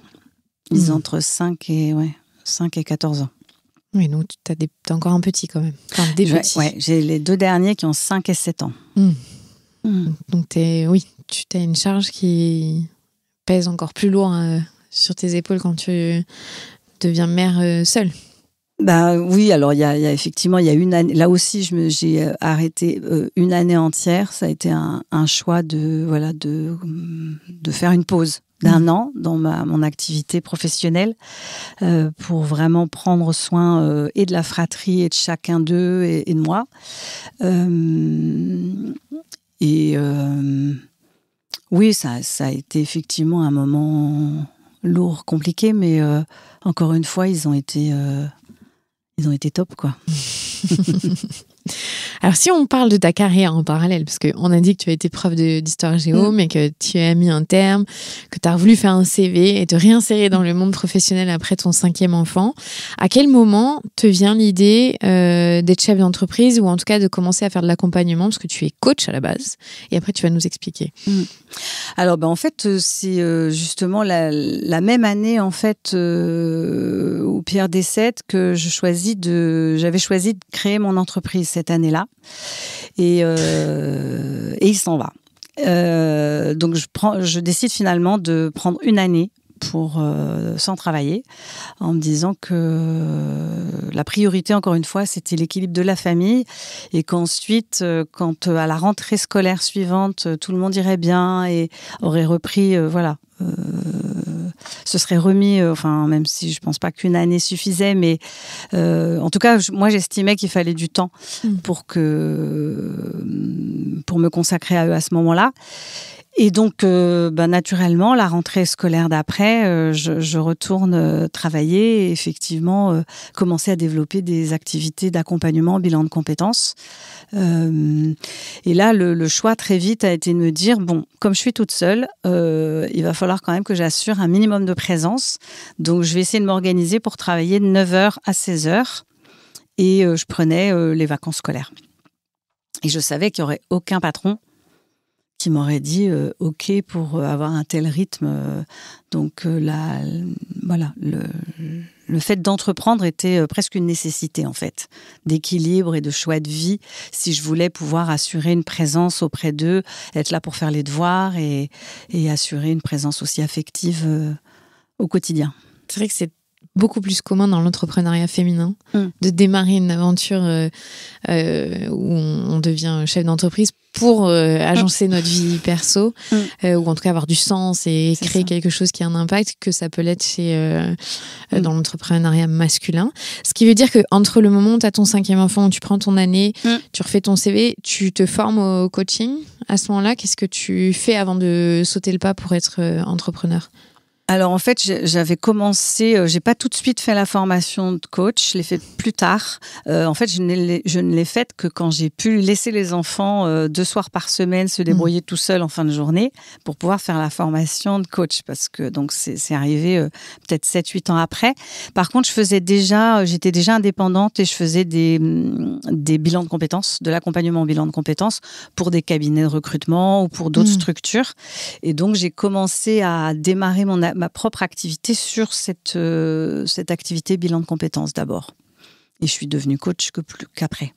Ils ont entre 5 et 14 ans. Oui, donc t'as encore un petit quand même. Enfin, des petits. Ouais, j'ai les 2 derniers qui ont 5 et 7 ans. Donc tu as une charge qui pèse encore plus lourd sur tes épaules quand tu deviens mère seule. Bah oui, alors il y a effectivement il y a une année, là aussi j'ai arrêté une année entière. Ça a été un choix de faire une pause d'1 an dans mon activité professionnelle pour vraiment prendre soin et de la fratrie et de chacun d'eux et de moi. Oui, ça a été effectivement un moment lourd, compliqué, mais encore une fois, ils ont été top, quoi. Alors, si on parle de ta carrière en parallèle, parce qu'on a dit que tu as été prof d'histoire géo, mais que tu as mis un terme, que tu as voulu faire un CV et te réinsérer dans le monde professionnel après ton 5e enfant, à quel moment te vient l'idée d'être chef d'entreprise ou en tout cas de commencer à faire de l'accompagnement, parce que tu es coach à la base, et après tu vas nous expliquer. Alors, en fait, c'est justement la même année, en fait, où Pierre décède, que j'avais choisi de créer mon entreprise cette année-là. Et il s'en va. Donc, je décide finalement de prendre une année sans travailler, en me disant que la priorité, encore une fois, c'était l'équilibre de la famille et qu'ensuite, quand à la rentrée scolaire suivante, tout le monde irait bien et aurait repris, se serait remis, même si je pense pas qu'une année suffisait, mais en tout cas, moi j'estimais qu'il fallait du temps pour me consacrer à eux à ce moment-là. Et donc, naturellement, la rentrée scolaire d'après, je retourne travailler et effectivement commencer à développer des activités d'accompagnement, bilan de compétences. Et là, le choix très vite a été de me dire, bon, comme je suis toute seule, il va falloir quand même que j'assure un minimum de présence. Donc, je vais essayer de m'organiser pour travailler de 9h à 16h et je prenais les vacances scolaires. Et je savais qu'il n'y aurait aucun patron qui m'aurait dit OK pour avoir un tel rythme. Donc le fait d'entreprendre était presque une nécessité en fait, d'équilibre et de choix de vie, si je voulais pouvoir assurer une présence auprès d'eux, être là pour faire les devoirs et assurer une présence aussi affective au quotidien. C'est vrai que c'est beaucoup plus commun dans l'entrepreneuriat féminin, de démarrer une aventure où on devient chef d'entreprise pour agencer notre vie perso, ou en tout cas avoir du sens et créer quelque chose qui a un impact, que ça peut l'être dans l'entrepreneuriat masculin. Ce qui veut dire qu'entre le moment où tu as ton 5e enfant, où tu prends ton année, tu refais ton CV, tu te formes au coaching. À ce moment-là, qu'est-ce que tu fais avant de sauter le pas pour être entrepreneur ? Alors en fait, j'avais commencé, j'ai pas tout de suite fait la formation de coach, je l'ai fait plus tard. En fait, je ne l'ai faite que quand j'ai pu laisser les enfants 2 soirs par semaine se débrouiller tout seuls en fin de journée pour pouvoir faire la formation de coach, parce que donc c'est arrivé peut-être 7-8 ans après. Par contre, j'étais déjà indépendante et je faisais des bilans de compétences, de l'accompagnement au bilan de compétences pour des cabinets de recrutement ou pour d'autres structures. Et donc j'ai commencé à démarrer ma propre activité sur cette activité bilan de compétences d'abord. Et je suis devenue coach qu'après.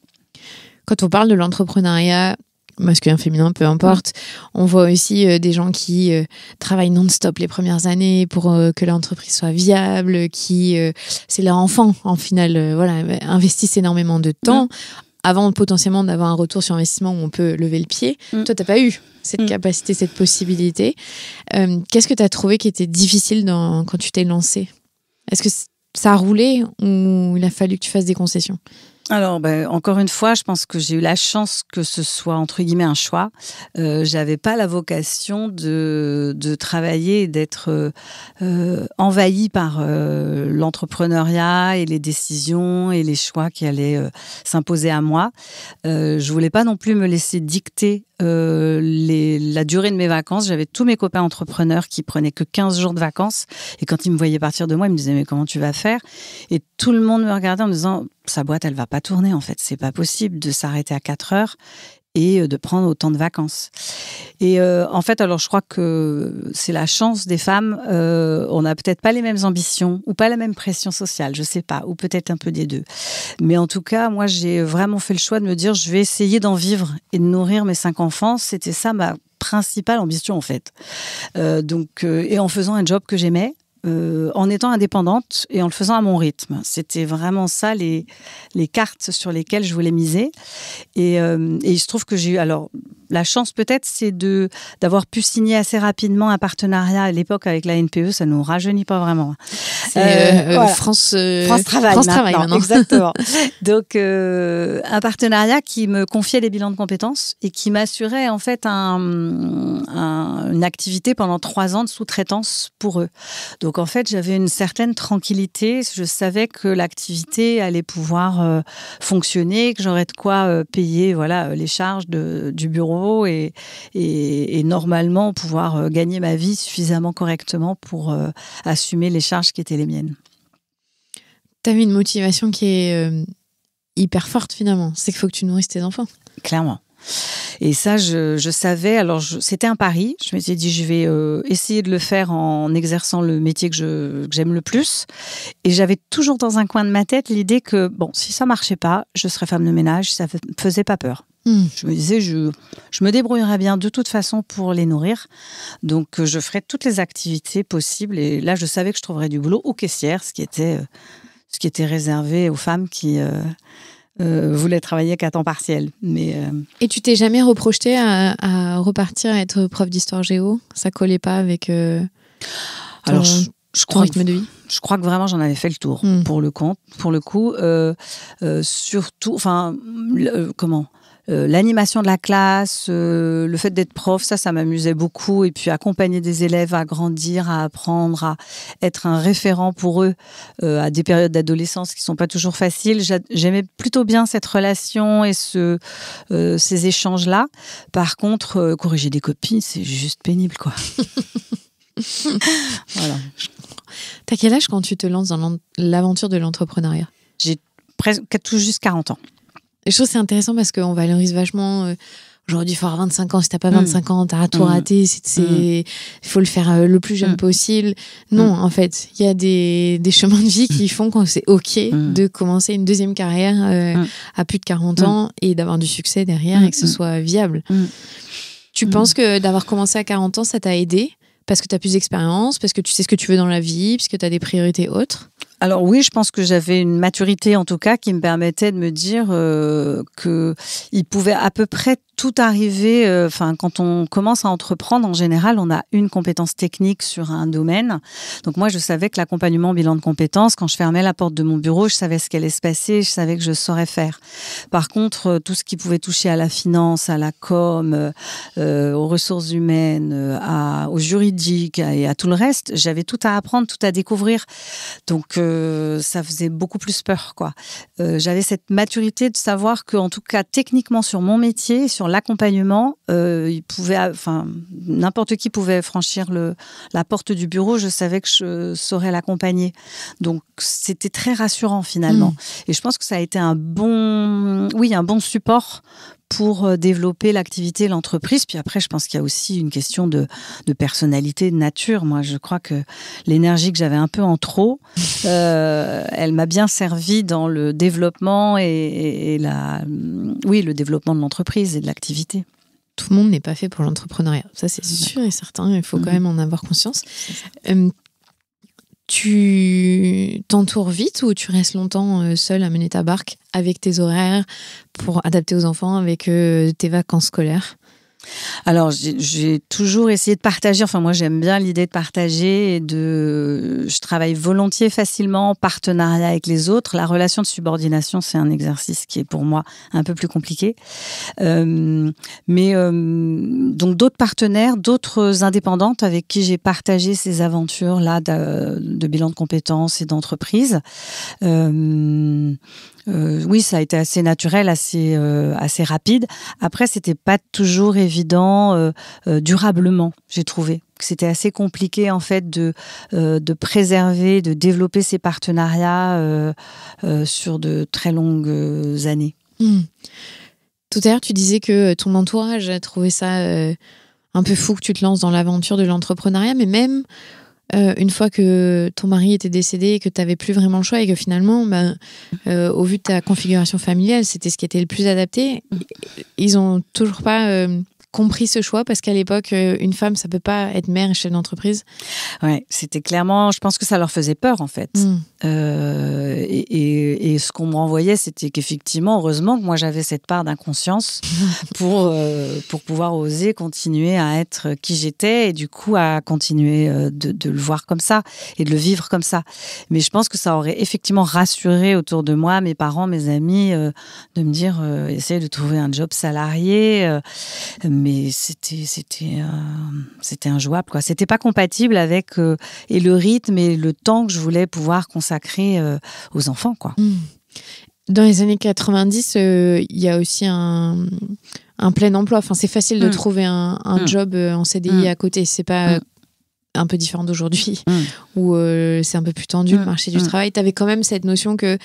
Quand on parle de l'entrepreneuriat, masculin, féminin, peu importe, on voit aussi des gens qui travaillent non-stop les premières années pour que l'entreprise soit viable, c'est leur enfant, en final, investissent énormément de temps. Avant potentiellement d'avoir un retour sur investissement où on peut lever le pied. Toi, tu n'as pas eu cette capacité, cette possibilité. Qu'est-ce que tu as trouvé qui était difficile quand tu t'es lancé ? Est-ce que ça a roulé ou il a fallu que tu fasses des concessions ? Alors, encore une fois, je pense que j'ai eu la chance que ce soit, entre guillemets, un choix. J'avais pas la vocation de travailler et d'être envahie par l'entrepreneuriat et les décisions et les choix qui allaient s'imposer à moi. Je voulais pas non plus me laisser dicter la durée de mes vacances. J'avais tous mes copains entrepreneurs qui prenaient que 15 jours de vacances. Et quand ils me voyaient partir de moi, ils me disaient « Mais comment tu vas faire ?» Et tout le monde me regardait en me disant « Sa boîte, elle va pas tourner, en fait. C'est pas possible de s'arrêter à 4 heures et de prendre autant de vacances. » Et en fait, alors je crois que c'est la chance des femmes. On n'a peut-être pas les mêmes ambitions ou pas la même pression sociale, je sais pas, ou peut-être un peu des deux. Mais en tout cas, moi, j'ai vraiment fait le choix de me dire je vais essayer d'en vivre et de nourrir mes 5 enfants. C'était ça ma principale ambition, en fait. Et en faisant un job que j'aimais. En étant indépendante et en le faisant à mon rythme. C'était vraiment ça les cartes sur lesquelles je voulais miser. Et il se trouve que j'ai eu... Alors, la chance peut-être, c'est d'avoir pu signer assez rapidement un partenariat à l'époque avec la NPE. Ça ne nous rajeunit pas vraiment. C'est France Travail maintenant. Exactement. Donc, un partenariat qui me confiait les bilans de compétences et qui m'assurait en fait une activité pendant 3 ans de sous-traitance pour eux. Donc, en fait, j'avais une certaine tranquillité. Je savais que l'activité allait pouvoir fonctionner, que j'aurais de quoi payer les charges du bureau et normalement pouvoir gagner ma vie suffisamment correctement pour assumer les charges qui étaient les miennes. Tu avais une motivation qui est hyper forte finalement. C'est qu'il faut que tu nourrisses tes enfants. Clairement. Et ça, je savais. Alors, c'était un pari. Je m'étais dit, je vais essayer de le faire en exerçant le métier que j'aime le plus. Et j'avais toujours dans un coin de ma tête l'idée que, si ça marchait pas, je serais femme de ménage. Ça me faisait pas peur. Je me disais, je me débrouillerais bien de toute façon pour les nourrir. Donc, je ferais toutes les activités possibles. Et là, je savais que je trouverais du boulot ou caissière, ce qui était réservé aux femmes qui voulaient travailler qu'à temps partiel. Et tu t'es jamais reprojeté à repartir à être prof d'histoire géo ? Ça collait pas avec Alors, ton rythme de vie ? Je crois que vraiment j'en avais fait le tour pour le coup. Surtout, l'animation de la classe, le fait d'être prof, ça m'amusait beaucoup. Et puis accompagner des élèves à grandir, à apprendre, à être un référent pour eux à des périodes d'adolescence qui sont pas toujours faciles. J'aimais plutôt bien cette relation et ces échanges-là. Par contre, corriger des copies, c'est juste pénible, quoi. Voilà. T'as quel âge quand tu te lances dans l'aventure de l'entrepreneuriat ? J'ai presque tout juste 40 ans. Et je trouve que c'est intéressant parce qu'on valorise vachement. Aujourd'hui, il faut avoir 25 ans. Si t'as pas 25 ans, t'as tout raté. Il faut le faire le plus jeune possible. Non, en fait, il y a des chemins de vie qui font que c'est OK de commencer une deuxième carrière à plus de 40 ans et d'avoir du succès derrière et que ce soit viable. Tu penses que d'avoir commencé à 40 ans, ça t'a aidé ? Parce que tu as plus d'expérience, parce que tu sais ce que tu veux dans la vie, parce que tu as des priorités autres ? Alors oui, je pense que j'avais une maturité en tout cas qui me permettait de me dire que il pouvait à peu près tout arriver. Enfin, quand on commence à entreprendre, en général, on a une compétence technique sur un domaine. Donc moi, je savais que l'accompagnement bilan de compétences, quand je fermais la porte de mon bureau, je savais ce qu'elle allait se passer, je savais que je saurais faire. Par contre, tout ce qui pouvait toucher à la finance, à la com, aux ressources humaines, au juridique et à tout le reste, j'avais tout à apprendre, tout à découvrir. Donc ça faisait beaucoup plus peur, quoi. J'avais cette maturité de savoir que, en tout cas, techniquement sur mon métier, sur l'accompagnement, n'importe qui pouvait franchir la porte du bureau. Je savais que je saurais l'accompagner. Donc c'était très rassurant finalement. Et je pense que ça a été un bon support pour développer l'activité, l'entreprise. Puis après, je pense qu'il y a aussi une question de personnalité, de nature. Moi, je crois que l'énergie que j'avais un peu en trop, elle m'a bien servi dans le développement le développement de l'entreprise et de l'activité. Tout le monde n'est pas fait pour l'entrepreneuriat. Ça, c'est sûr et certain. Il faut quand même en avoir conscience. Tu t'entoures vite ou tu restes longtemps seule à mener ta barque avec tes horaires pour adapter aux enfants, avec tes vacances scolaires? Alors, j'ai toujours essayé de partager. Enfin, moi, j'aime bien l'idée de partager je travaille volontiers, facilement, en partenariat avec les autres. La relation de subordination, c'est un exercice qui est pour moi un peu plus compliqué. Donc, d'autres partenaires, d'autres indépendantes avec qui j'ai partagé ces aventures-là de bilan de compétences et d'entreprise. Oui, ça a été assez naturel, assez rapide. Après, c'était pas toujours évident durablement, j'ai trouvé. C'était assez compliqué en fait de préserver, de développer ces partenariats sur de très longues années. Tout à l'heure, tu disais que ton entourage a trouvé ça un peu fou que tu te lances dans l'aventure de l'entrepreneuriat, mais même une fois que ton mari était décédé et que tu n'avais plus vraiment le choix et que finalement, au vu de ta configuration familiale, c'était ce qui était le plus adapté, ils n'ont toujours pas compris ce choix, parce qu'à l'époque, une femme, ça ne peut pas être mère et chef d'entreprise. Ouais, c'était clairement, je pense que ça leur faisait peur en fait. Et ce qu'on me renvoyait, c'était qu'effectivement, heureusement que moi j'avais cette part d'inconscience pour pouvoir oser continuer à être qui j'étais et du coup à continuer de le voir comme ça et de le vivre comme ça. Mais je pense que ça aurait effectivement rassuré autour de moi, mes parents, mes amis, de me dire essaye de trouver un job salarié. Mais c'était injouable, quoi. C'était pas compatible avec et le rythme et le temps que je voulais pouvoir consacrer aux enfants, quoi. Dans les années 90, il y a aussi un plein emploi. Enfin, c'est facile de trouver un job en CDI à côté. C'est pas un peu différent d'aujourd'hui où c'est un peu plus tendu le marché du travail. Tu avais quand même cette notion que,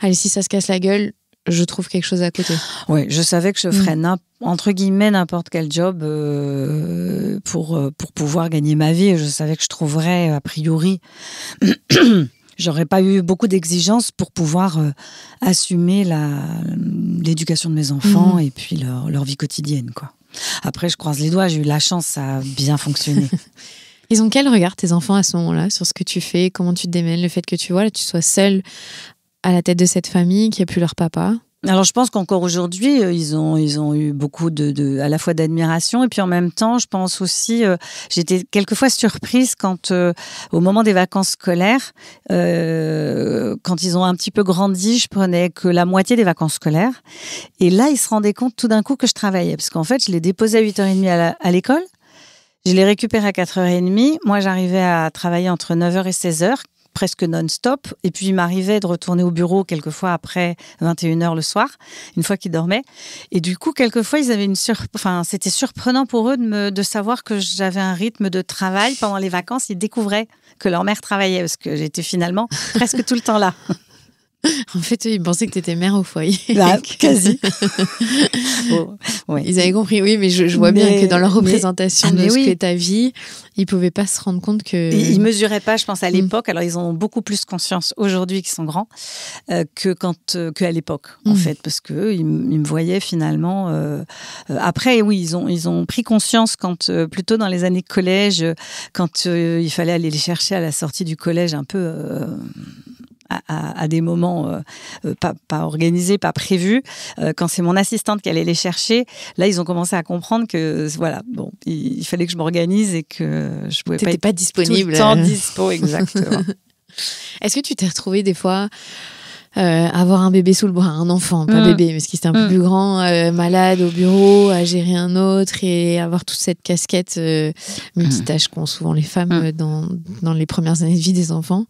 allez, si ça se casse la gueule, je trouve quelque chose à côté. Oui, je savais que je ferais entre guillemets n'importe quel job pour pouvoir gagner ma vie. Je savais que je trouverais a priori. J'aurais pas eu beaucoup d'exigences pour pouvoir assumer l'éducation de mes enfants et puis leur vie quotidienne, quoi. Après, je croise les doigts, j'ai eu la chance, ça a bien fonctionné. Ils ont quel regard, tes enfants, à ce moment-là, sur ce que tu fais, comment tu te démènes, le fait que tu sois seule à la tête de cette famille, qui a plus leur papa? Alors, je pense qu'encore aujourd'hui, ils ont eu beaucoup à la fois d'admiration et puis en même temps, je pense aussi, j'étais quelquefois surprise quand, au moment des vacances scolaires, quand ils ont un petit peu grandi, je prenais que la moitié des vacances scolaires. Et là, ils se rendaient compte tout d'un coup que je travaillais. Parce qu'en fait, je les déposais à 8h30 à l'école. Je les récupérais à 4h30. Moi, j'arrivais à travailler entre 9h et 16h. Presque non-stop. Et puis, il m'arrivait de retourner au bureau quelquefois après 21h le soir, une fois qu'ils dormaient. Et du coup, quelquefois, ils avaient c'était surprenant pour eux de savoir que j'avais un rythme de travail. Pendant les vacances, ils découvraient que leur mère travaillait parce que j'étais finalement presque tout le temps là. En fait, ils pensaient que tu étais mère au foyer. Là, quasi. Ouais. Ils avaient compris, oui, mais je vois bien que dans leur représentation de ce qu'est ta vie, ils ne pouvaient pas se rendre compte que... Ils ne mesuraient pas, je pense, à l'époque. Alors, ils ont beaucoup plus conscience aujourd'hui qu'ils sont grands qu'à l'époque, en fait, parce qu'eux, ils me voyaient finalement... Après, oui, ils ont pris conscience quand, plutôt dans les années collège, quand il fallait aller les chercher à la sortie du collège un peu... à des moments pas organisés, pas prévus. Quand c'est mon assistante qui allait les chercher, là, ils ont commencé à comprendre que, voilà, bon, il fallait que je m'organise et que je pouvais pas être pas disponible. Tout le temps dispo, exactement. Est-ce que tu t'es retrouvée des fois avoir un bébé sous le bras, un enfant, pas bébé, parce qu'il était un peu plus grand, malade au bureau, à gérer un autre et avoir toute cette casquette multitâche qu'ont souvent les femmes dans les premières années de vie des enfants?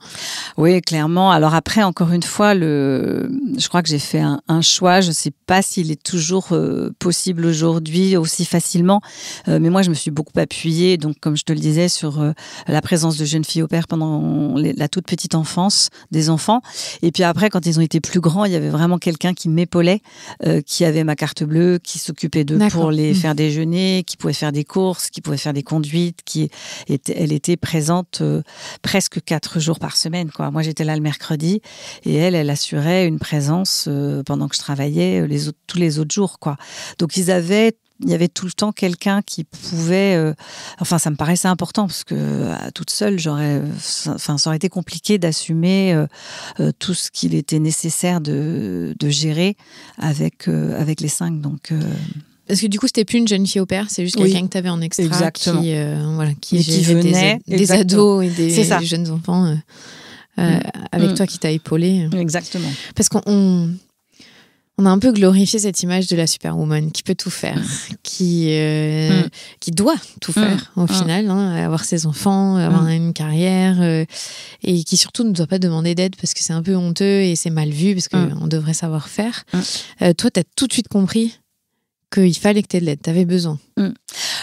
Oui, clairement. Alors après, encore une fois, je crois que j'ai fait un choix. Je ne sais pas s'il est toujours possible aujourd'hui aussi facilement, mais moi, je me suis beaucoup appuyée, donc comme je te le disais, sur la présence de jeunes filles au père pendant la toute petite enfance des enfants. Et puis après, quand ils ont été plus grands, il y avait vraiment quelqu'un qui m'épaulait, qui avait ma carte bleue, qui s'occupait d'eux pour les faire déjeuner, qui pouvait faire des courses, qui pouvait faire des conduites, elle était présente presque 4 jours par semaine, quoi. Moi, j'étais là le mercredi et elle assurait une présence pendant que je travaillais tous les autres jours, quoi. Donc, il y avait tout le temps quelqu'un qui pouvait... ça me paraissait important parce que toute seule, ça aurait été compliqué d'assumer tout ce qu'il était nécessaire de gérer avec les 5. Donc... Parce que du coup, c'était plus une jeune fille au père, c'est juste quelqu'un que tu avais en extra qui venait des ados et des jeunes enfants avec toi qui t'a épaulé. Exactement. Parce qu'on a un peu glorifié cette image de la superwoman qui peut tout faire, qui doit tout faire au final, avoir ses enfants, avoir une carrière et qui surtout ne doit pas demander d'aide parce que c'est un peu honteux et c'est mal vu parce qu'on devrait savoir faire. Toi, tu as tout de suite compris qu'il fallait que tu aies de l'aide, tu avais besoin.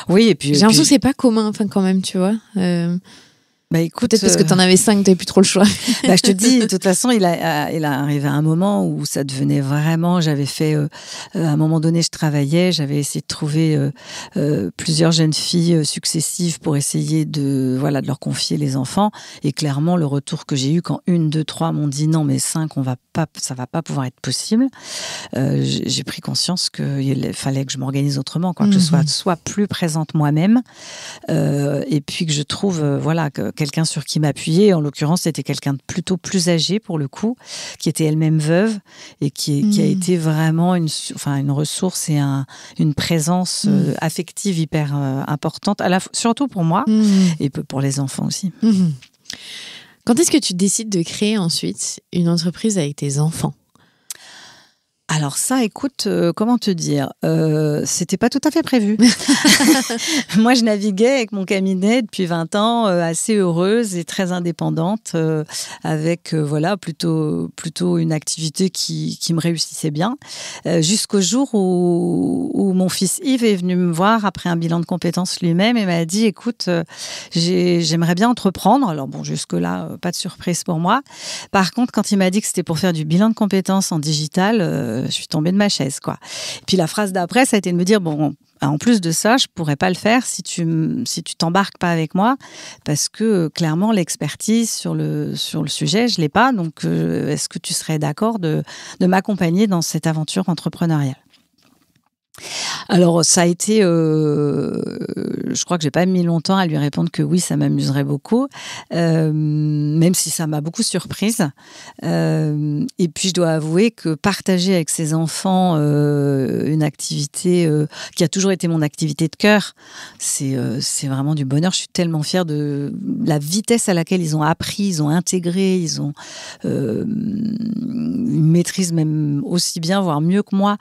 Oui, et puis... J'ai l'impression que c'est pas commun quand même, tu vois. Écoute, peut-être parce que t'en avais 5, t'avais plus trop le choix. Je te dis, de toute façon, il est arrivé un moment où ça devenait vraiment... J'avais fait... à un moment donné, je travaillais, j'avais essayé de trouver plusieurs jeunes filles successives pour essayer de leur confier les enfants. Et clairement, le retour que j'ai eu quand 1, 2, 3 m'ont dit non, mais 5, ça va pas pouvoir être possible. J'ai pris conscience qu'il fallait que je m'organise autrement, quoi, que je sois soit plus présente moi-même et puis que je trouve quelqu'un sur qui m'appuyer. En l'occurrence, c'était quelqu'un de plutôt plus âgé pour le coup, qui était elle-même veuve et qui a été vraiment une ressource et une présence affective hyper importante, surtout pour moi et pour les enfants aussi. Quand est-ce que tu décides de créer ensuite une entreprise avec tes enfants ? Alors ça, écoute, comment te dire, c'était pas tout à fait prévu. Moi, je naviguais avec mon cabinet depuis 20 ans, assez heureuse et très indépendante, avec plutôt une activité qui me réussissait bien, jusqu'au jour où mon fils Yves est venu me voir après un bilan de compétences lui-même et m'a dit, écoute, j'aimerais bien entreprendre. Alors bon, jusque-là, pas de surprise pour moi. Par contre, quand il m'a dit que c'était pour faire du bilan de compétences en digital, je suis tombée de ma chaise, quoi. Et puis la phrase d'après, ça a été de me dire, bon, en plus de ça, je pourrais pas le faire si tu t'embarques pas avec moi, parce que clairement, l'expertise sur le sujet, je l'ai pas. Donc, est-ce que tu serais d'accord de m'accompagner dans cette aventure entrepreneuriale ? Alors, ça a été... je crois que j'ai pas mis longtemps à lui répondre que oui, ça m'amuserait beaucoup, même si ça m'a beaucoup surprise. Et puis, je dois avouer que partager avec ses enfants une activité qui a toujours été mon activité de cœur, c'est vraiment du bonheur. Je suis tellement fière de la vitesse à laquelle ils ont appris, ils ont intégré, ils maîtrisent même aussi bien, voire mieux que moi,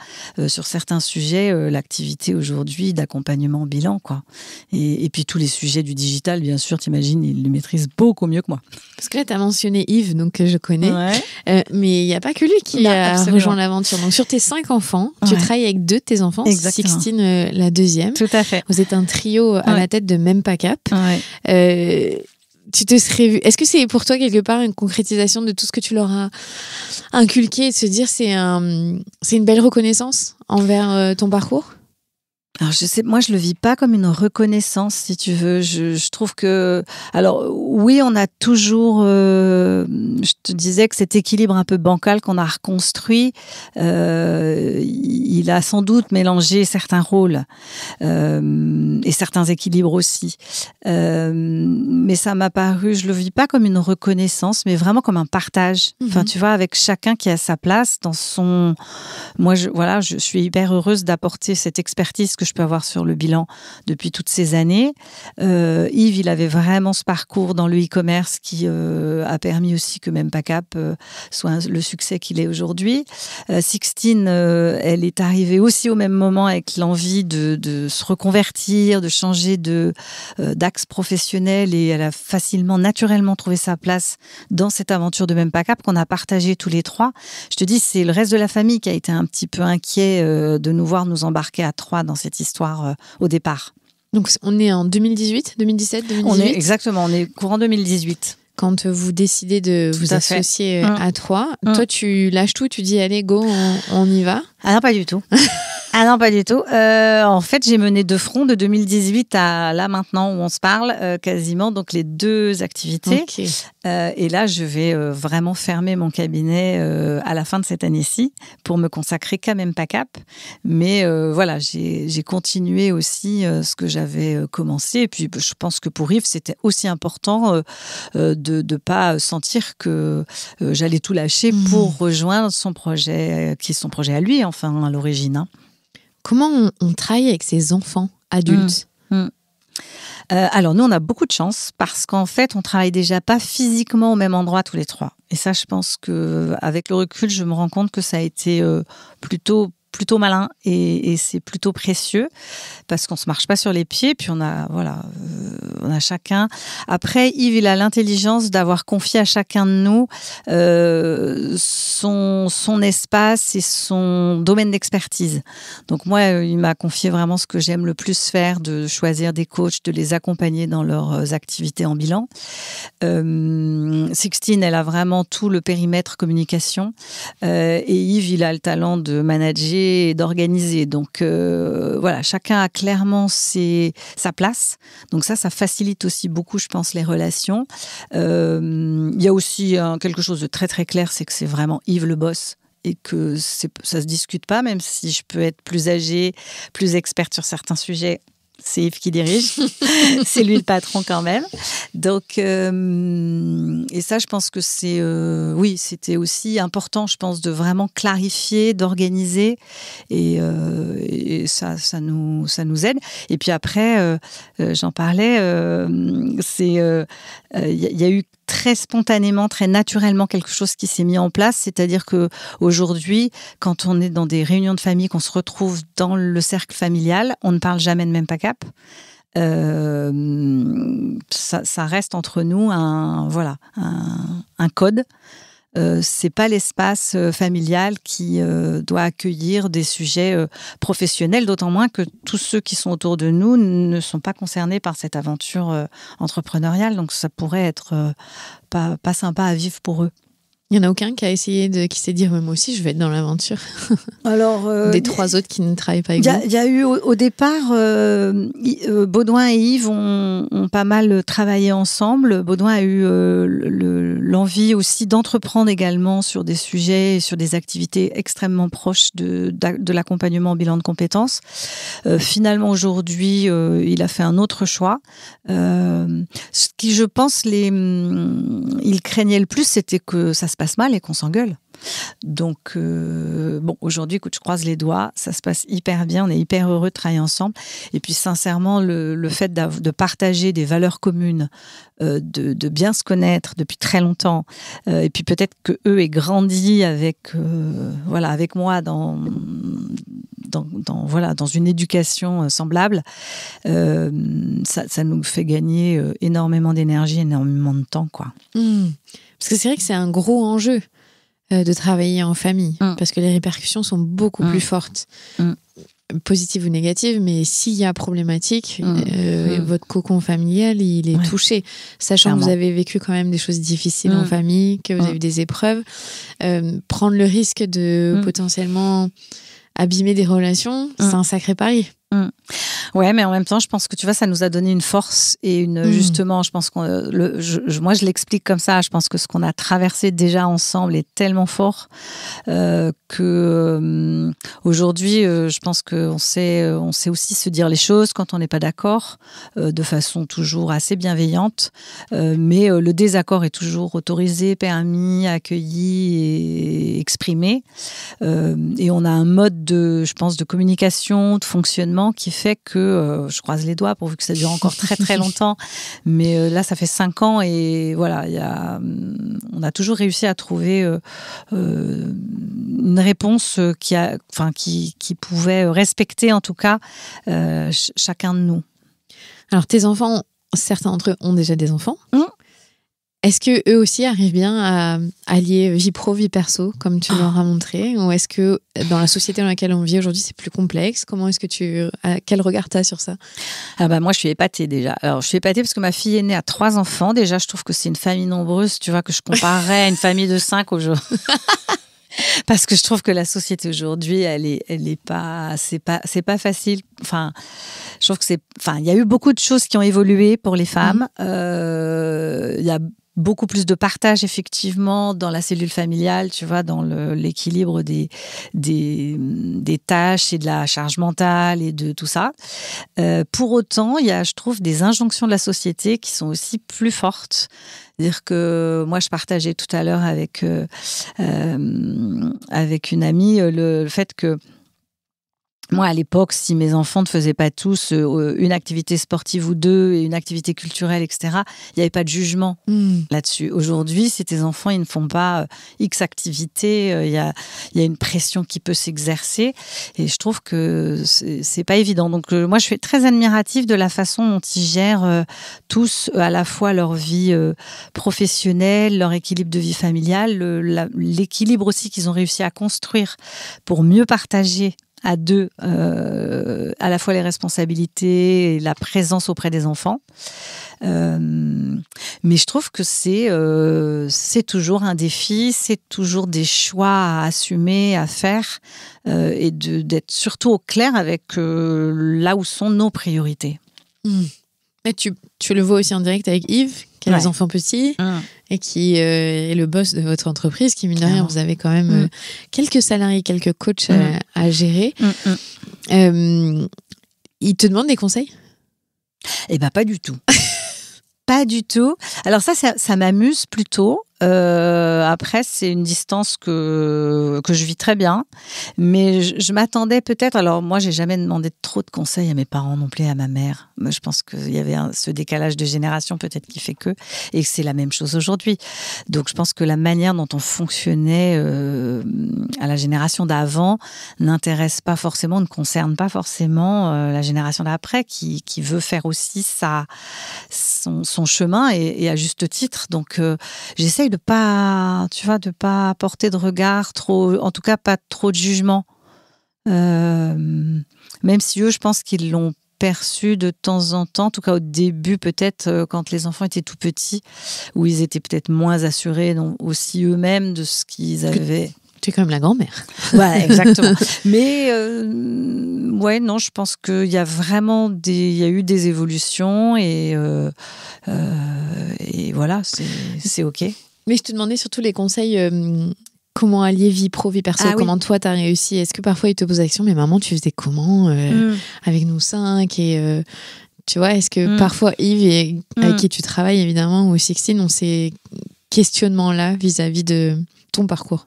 sur certains sujets, l'activité aujourd'hui d'accompagnement bilan, quoi. Et puis tous les sujets du digital, bien sûr, t'imagines, ils le maîtrisent beaucoup mieux que moi. Parce que là, tu as mentionné Yves, donc je connais. Ouais. Mais il n'y a pas que lui qui a rejoint l'aventure. Donc sur tes 5 enfants, tu travailles avec 2 de tes enfants, exactement. Sixtine, la deuxième. Tout à fait. Vous êtes un trio à la tête de Même Pas Cap. Ouais. Tu te serais vu. Est-ce que c'est pour toi quelque part une concrétisation de tout ce que tu leur as inculqué et de se dire c'est une belle reconnaissance envers ton parcours ? Alors je sais, moi je le vis pas comme une reconnaissance, si tu veux. Je trouve que, alors oui, on a toujours, je te disais que cet équilibre un peu bancal qu'on a reconstruit, il a sans doute mélangé certains rôles et certains équilibres aussi. Mais ça m'a paru, je le vis pas comme une reconnaissance, mais vraiment comme un partage. Enfin, tu vois, avec chacun qui a sa place dans son. Moi, je suis hyper heureuse d'apporter cette expertise que je peux avoir sur le bilan depuis toutes ces années. Yves, il avait vraiment ce parcours dans le e-commerce qui a permis aussi que Mempacap soit le succès qu'il est aujourd'hui. Sixtine, elle est arrivée aussi au même moment avec l'envie de se reconvertir, de changer d'axe professionnel, et elle a facilement, naturellement trouvé sa place dans cette aventure de Mempacap qu'on a partagée tous les trois. Je te dis, c'est le reste de la famille qui a été un petit peu inquiet de nous voir nous embarquer à trois dans cette histoire au départ. Donc on est en 2018, 2017, 2018 Exactement, on est courant 2018. Quand vous décidez de vous associer à trois, toi tu lâches tout, tu dis allez go, on y va? Ah non, pas du tout. Pas du tout. En fait, j'ai mené de front de 2018 à là maintenant où on se parle, quasiment, donc les deux activités. Okay. Et là, je vais vraiment fermer mon cabinet à la fin de cette année-ci pour me consacrer qu'à Mempacap. Mais voilà, j'ai continué aussi ce que j'avais commencé. Et puis, je pense que pour Yves, c'était aussi important de ne pas sentir que j'allais tout lâcher pour rejoindre son projet, qui est son projet à lui, enfin, à l'origine. Hein. Comment on travaille avec ses enfants adultes? Alors, nous, on a beaucoup de chance parce qu'en fait, on travaille déjà pas physiquement au même endroit tous les trois. Et ça, je pense qu'avec le recul, je me rends compte que ça a été plutôt malin et c'est plutôt précieux parce qu'on se marche pas sur les pieds. Puis on a chacun. Après, Yves, il a l'intelligence d'avoir confié à chacun de nous son espace et son domaine d'expertise. Donc moi, il m'a confié vraiment ce que j'aime le plus faire, de choisir des coachs, de les accompagner dans leurs activités en bilan. Sixtine, elle a vraiment tout le périmètre communication et Yves, il a le talent de manager et d'organiser. Donc voilà, chacun a clairement sa place. Donc ça facilite aussi beaucoup, je pense, les relations. Il y a aussi quelque chose de très très clair, c'est que c'est vraiment Yves le boss. Et que ça se discute pas, même si je peux être plus âgée, plus experte sur certains sujets. C'est Yves qui dirige, c'est lui le patron quand même. Donc, et ça, je pense que oui, c'était aussi important, je pense, de vraiment clarifier, d'organiser, et ça nous aide. Et puis après, j'en parlais, il y a eu très spontanément, très naturellement quelque chose qui s'est mis en place, c'est-à-dire que aujourd'hui, quand on est dans des réunions de famille, qu'on se retrouve dans le cercle familial, on ne parle jamais de Mempacap. Ça reste entre nous un code. C'est pas l'espace familial qui doit accueillir des sujets professionnels, d'autant moins que tous ceux qui sont autour de nous ne sont pas concernés par cette aventure entrepreneuriale, donc ça pourrait être pas sympa à vivre pour eux. Il n'y en a aucun qui a essayé qui s'est dit moi aussi je vais être dans l'aventure. Alors, des trois autres qui ne travaillent pas avec vous. Il y a eu au départ, Baudouin et Yves ont pas mal travaillé ensemble. Baudouin a eu l'envie aussi d'entreprendre également sur des sujets et sur des activités extrêmement proches de l'accompagnement en bilan de compétences. Finalement, aujourd'hui, il a fait un autre choix. Ce qui, je pense, il craignait le plus, c'était que ça se passe mal et qu'on s'engueule. Donc, aujourd'hui, écoute, je croise les doigts, ça se passe hyper bien, on est hyper heureux de travailler ensemble. Et puis, sincèrement, le fait de partager des valeurs communes, de bien se connaître depuis très longtemps, et puis peut-être que eux aient grandi avec moi dans une éducation semblable, ça nous fait gagner énormément d'énergie, énormément de temps, quoi. Parce que c'est vrai que c'est un gros enjeu de travailler en famille, parce que les répercussions sont beaucoup plus fortes, positives ou négatives, mais s'il y a problématique, votre cocon familial, il est touché. Sachant que vous avez vécu quand même des choses difficiles en famille, que vous avez eu des épreuves, prendre le risque de potentiellement abîmer des relations, c'est un sacré pari. Ouais, mais en même temps, je pense que tu vois, ça nous a donné une force et justement, je pense moi, je l'explique comme ça. Je pense que ce qu'on a traversé déjà ensemble est tellement fort que aujourd'hui, je pense qu'on sait aussi se dire les choses quand on n'est pas d'accord, de façon toujours assez bienveillante. Mais le désaccord est toujours autorisé, permis, accueilli et exprimé. Et on a un mode je pense, de communication, de fonctionnement qui fait que, je croise les doigts pourvu que ça dure encore très très longtemps, mais là ça fait 5 ans et voilà, on a toujours réussi à trouver une réponse qui pouvait respecter en tout cas chacun de nous. Alors tes enfants, certains d'entre eux ont déjà des enfants. Est-ce que eux aussi arrivent bien à allier vie pro, vie perso, comme tu leur as montré, ou est-ce que dans la société dans laquelle on vit aujourd'hui, c'est plus complexe? Comment est-ce que quel regard tu as sur ça? Moi, je suis épatée déjà. Alors, je suis épatée parce que ma fille aînée a 3 enfants. Déjà, je trouve que c'est une famille nombreuse, tu vois, que je comparerais à une famille de 5 aujourd'hui. Parce que je trouve que la société aujourd'hui, c'est pas facile. Enfin, je trouve que il y a eu beaucoup de choses qui ont évolué pour les femmes. Il y a beaucoup plus de partage effectivement dans la cellule familiale, tu vois, dans l'équilibre des tâches et de la charge mentale et de tout ça. Pour autant, il y a, je trouve, des injonctions de la société qui sont aussi plus fortes. C'est-à-dire que moi, je partageais tout à l'heure avec une amie le fait que moi, à l'époque, si mes enfants ne faisaient pas tous une activité sportive ou 2 et une activité culturelle, etc., il n'y avait pas de jugement là-dessus. Aujourd'hui, si tes enfants ils ne font pas X activités, il y a une pression qui peut s'exercer. Et je trouve que c'est pas évident. Donc, moi, je suis très admirative de la façon dont ils gèrent tous à la fois leur vie professionnelle, leur équilibre de vie familiale, l'équilibre aussi qu'ils ont réussi à construire pour mieux partager à 2, à la fois les responsabilités et la présence auprès des enfants. Mais je trouve que c'est toujours un défi, c'est toujours des choix à assumer, à faire, et d'être surtout au clair avec là où sont nos priorités. Et tu le vois aussi en direct avec Yves, qui a des enfants petits et qui est le boss de votre entreprise, qui, mine de rien, vous avez quand même quelques salariés, quelques coachs à gérer. Il te demande des conseils? Eh bien, pas du tout. Pas du tout. Alors ça m'amuse plutôt. Après, c'est une distance que je vis très bien. Mais je m'attendais peut-être... Alors, moi, j'ai jamais demandé trop de conseils à mes parents non plus, à ma mère. Je pense qu'il y avait ce décalage de génération peut-être qui fait que... Et que c'est la même chose aujourd'hui. Donc, je pense que la manière dont on fonctionnait à la génération d'avant n'intéresse pas forcément, ne concerne pas forcément la génération d'après qui veut faire aussi son chemin et à juste titre. Donc, j'essaye de pas porter de regard trop, en tout cas pas trop de jugement. Même si eux, je pense qu'ils l'ont perçu de temps en temps, en tout cas au début peut-être quand les enfants étaient tout petits, où ils étaient peut-être moins assurés aussi eux-mêmes de ce qu'ils avaient. Tu es quand même la grand-mère. Ouais, exactement. Mais ouais, non, je pense qu'il y a vraiment il y a eu des évolutions et voilà, c'est OK. Mais je te demandais surtout les conseils, comment allier vie pro, vie perso, comment toi t'as réussi. Est-ce que parfois ils te posent la question, mais maman, tu faisais comment avec nous 5 et tu vois, est-ce que parfois Yves, avec qui tu travailles évidemment, ou Sixtine, ont ces questionnements-là vis-à-vis de ton parcours?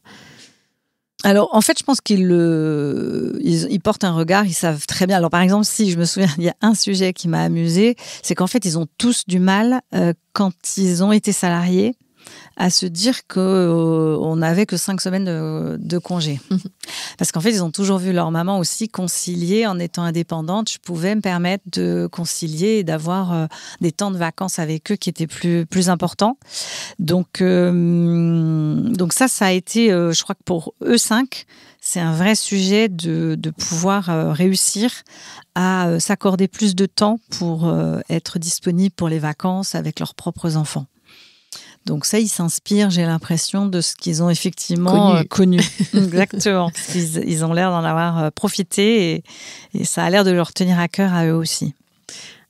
Alors, en fait, je pense qu'ils portent un regard, ils savent très bien. Alors, par exemple, si je me souviens, il y a un sujet qui m'a amusée, c'est qu'en fait, ils ont tous du mal, quand ils ont été salariés, à se dire qu'on n'avait que 5 semaines de congé. Parce qu'en fait, ils ont toujours vu leur maman aussi concilier en étant indépendante. Je pouvais me permettre de concilier et d'avoir des temps de vacances avec eux qui étaient plus importants. Donc ça a été, je crois que pour eux 5, c'est un vrai sujet de pouvoir réussir à s'accorder plus de temps pour être disponible pour les vacances avec leurs propres enfants. Donc ça, ils s'inspirent, j'ai l'impression, de ce qu'ils ont effectivement connu. Exactement. Ils ont l'air d'en avoir profité et ça a l'air de leur tenir à cœur à eux aussi.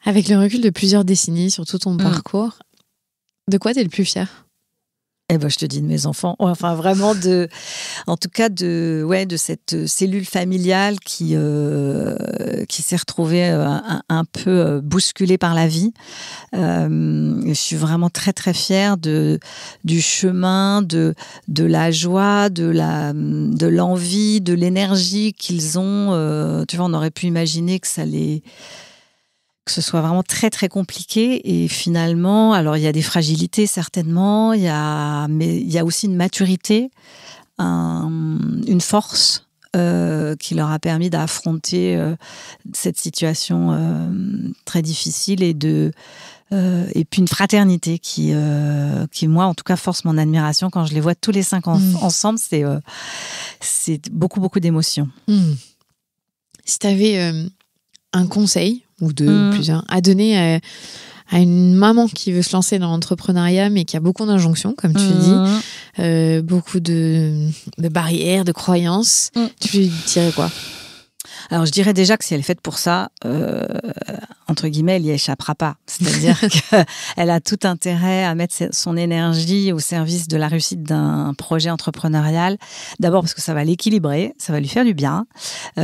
Avec le recul de plusieurs décennies sur tout ton parcours, de quoi tu es le plus fier ? Eh ben, je te dis de mes enfants. Enfin, vraiment en tout cas de cette cellule familiale qui s'est retrouvée un peu bousculée par la vie. Je suis vraiment très très fière du chemin, de la joie, de l'envie, de l'énergie qu'ils ont. Tu vois, on aurait pu imaginer que ce soit vraiment très très compliqué et finalement, alors il y a des fragilités certainement, mais il y a aussi une maturité, une force qui leur a permis d'affronter cette situation très difficile et puis une fraternité qui moi en tout cas force mon admiration quand je les vois tous les 5 ensemble, c'est beaucoup beaucoup d'émotions. Si tu avais un conseil ou deux ou plusieurs à donner à une maman qui veut se lancer dans l'entrepreneuriat mais qui a beaucoup d'injonctions, comme tu dis, beaucoup de barrières, de croyances, tu lui dirais quoi ? Alors, je dirais déjà que si elle est faite pour ça, entre guillemets, elle n'y échappera pas. C'est-à-dire qu'elle a tout intérêt à mettre son énergie au service de la réussite d'un projet entrepreneurial. D'abord parce que ça va l'équilibrer, ça va lui faire du bien,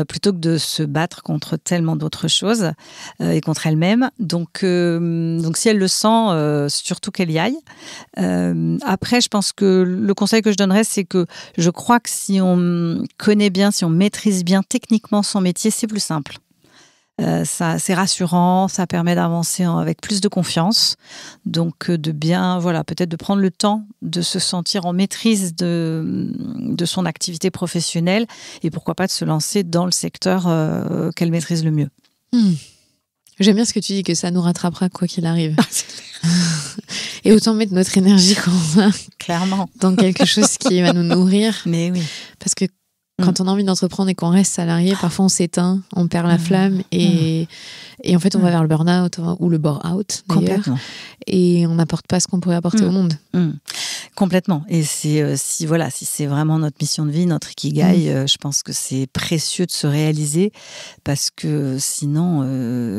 plutôt que de se battre contre tellement d'autres choses et contre elle-même. Donc si elle le sent, surtout qu'elle y aille. Après, je pense que le conseil que je donnerais, c'est que je crois que si on connaît bien, si on maîtrise bien techniquement son métier, c'est plus simple. Ça, c'est rassurant, ça permet d'avancer avec plus de confiance. Donc, peut-être de prendre le temps de se sentir en maîtrise de son activité professionnelle et pourquoi pas de se lancer dans le secteur qu'elle maîtrise le mieux. J'aime bien ce que tu dis, que ça nous rattrapera quoi qu'il arrive. Et autant mettre notre énergie clairement dans quelque chose qui va nous nourrir. Mais oui. Parce que quand on a envie d'entreprendre et qu'on reste salarié, parfois on s'éteint, on perd la flamme et en fait on va vers le burn-out ou le bore-out d'ailleurs. Complètement. Et on n'apporte pas ce qu'on pourrait apporter au monde. Complètement. Et si c'est vraiment notre mission de vie, notre ikigai, je pense que c'est précieux de se réaliser parce que sinon,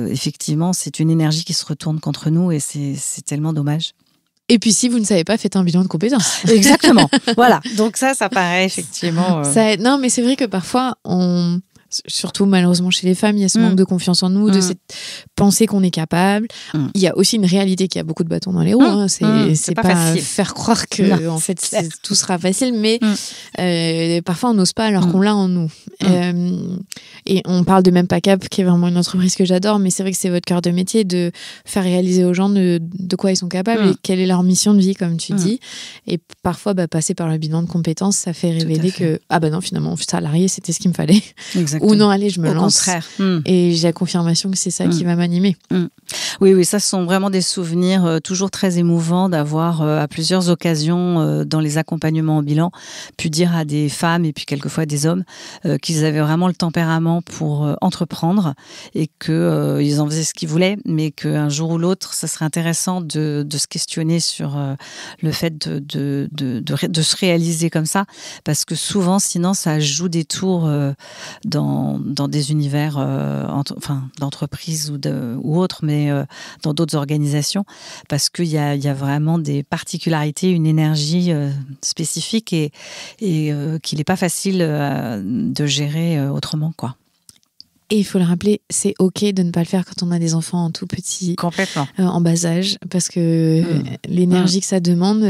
effectivement, c'est une énergie qui se retourne contre nous et c'est tellement dommage. Et puis, si vous ne savez pas, faites un bilan de compétences. Exactement. Voilà. Donc ça paraît effectivement... Non, mais c'est vrai que parfois, surtout malheureusement chez les femmes, il y a ce manque de confiance en nous, de cette pensée qu'on est capable. Il y a aussi une réalité qui a beaucoup de bâtons dans les roues. C'est pas facile. Faire croire que en fait, tout sera facile, mais parfois on n'ose pas alors qu'on l'a en nous. Et on parle de Même Pas Cap, qui est vraiment une entreprise que j'adore, mais c'est vrai que c'est votre cœur de métier de faire réaliser aux gens de quoi ils sont capables et quelle est leur mission de vie, comme tu dis. Et parfois, passer par le bilan de compétences, ça fait révéler que non, finalement, salarié, c'était ce qu'il me fallait. Exactement. Ou non, allez, je me lance. Au contraire. Et j'ai la confirmation que c'est ça qui va m'animer. Oui, ça, ce sont vraiment des souvenirs toujours très émouvants d'avoir, à plusieurs occasions, dans les accompagnements au bilan, pu dire à des femmes et puis quelquefois des hommes qu'ils avaient vraiment le tempérament pour entreprendre et qu'ils en faisaient ce qu'ils voulaient, mais qu'un jour ou l'autre, ça serait intéressant de se questionner sur le fait de se réaliser comme ça, parce que souvent, sinon, ça joue des tours dans des univers d'entreprise ou autres, mais dans d'autres organisations, parce qu'il y a vraiment des particularités, une énergie spécifique et qu'il n'est pas facile de gérer autrement, quoi. Et il faut le rappeler, c'est OK de ne pas le faire quand on a des enfants en tout petit, complètement, en bas âge, parce que l'énergie que ça demande,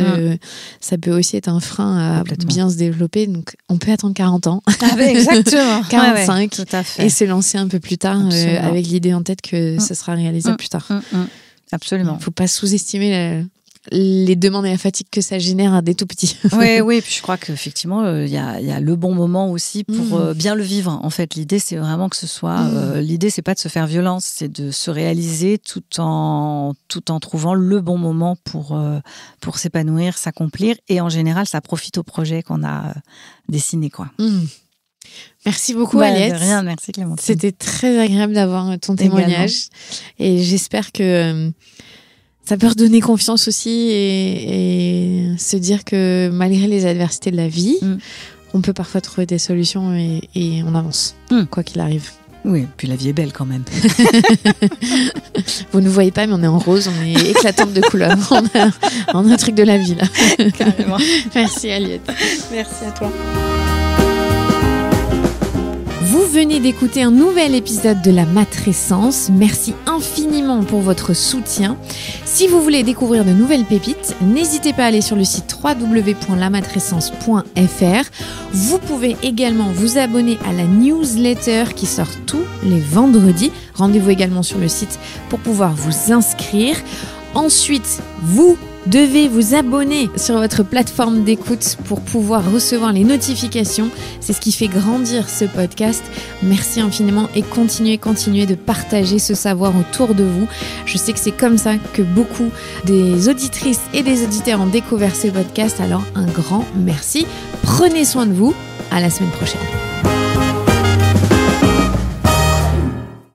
ça peut aussi être un frein à bien se développer. Donc, on peut attendre 40 ans, exactement, 45, tout à fait. Et se lancer un peu plus tard avec l'idée en tête que ça sera réalisable plus tard. Absolument. Il ne faut pas sous-estimer les demandes et la fatigue que ça génère à des tout petits. Oui, puis je crois qu'effectivement, il y a le bon moment aussi pour bien le vivre. En fait, l'idée, c'est vraiment que ce soit... l'idée, c'est pas de se faire violence, c'est de se réaliser tout en trouvant le bon moment pour s'épanouir, s'accomplir. Et en général, ça profite au projet qu'on a dessiné, quoi. Merci beaucoup, Aliette. De rien, merci Clémentine. C'était très agréable d'avoir ton témoignage. Et j'espère que Ça peut redonner confiance aussi et se dire que malgré les adversités de la vie, on peut parfois trouver des solutions et on avance, quoi qu'il arrive. Oui, puis la vie est belle quand même. Vous ne voyez pas, mais on est en rose, on est éclatante de couleurs. On a un truc de la vie là. Carrément. Merci Aliette. Merci à toi. Vous venez d'écouter un nouvel épisode de La Matrescence. Merci infiniment pour votre soutien. Si vous voulez découvrir de nouvelles pépites, n'hésitez pas à aller sur le site www.lamatrescence.fr. Vous pouvez également vous abonner à la newsletter qui sort tous les vendredis. Rendez-vous également sur le site pour pouvoir vous inscrire. Ensuite, vous devez vous abonner sur votre plateforme d'écoute pour pouvoir recevoir les notifications. C'est ce qui fait grandir ce podcast. Merci infiniment et continuez de partager ce savoir autour de vous. Je sais que c'est comme ça que beaucoup des auditrices et des auditeurs ont découvert ce podcast. Alors un grand merci. Prenez soin de vous. À la semaine prochaine.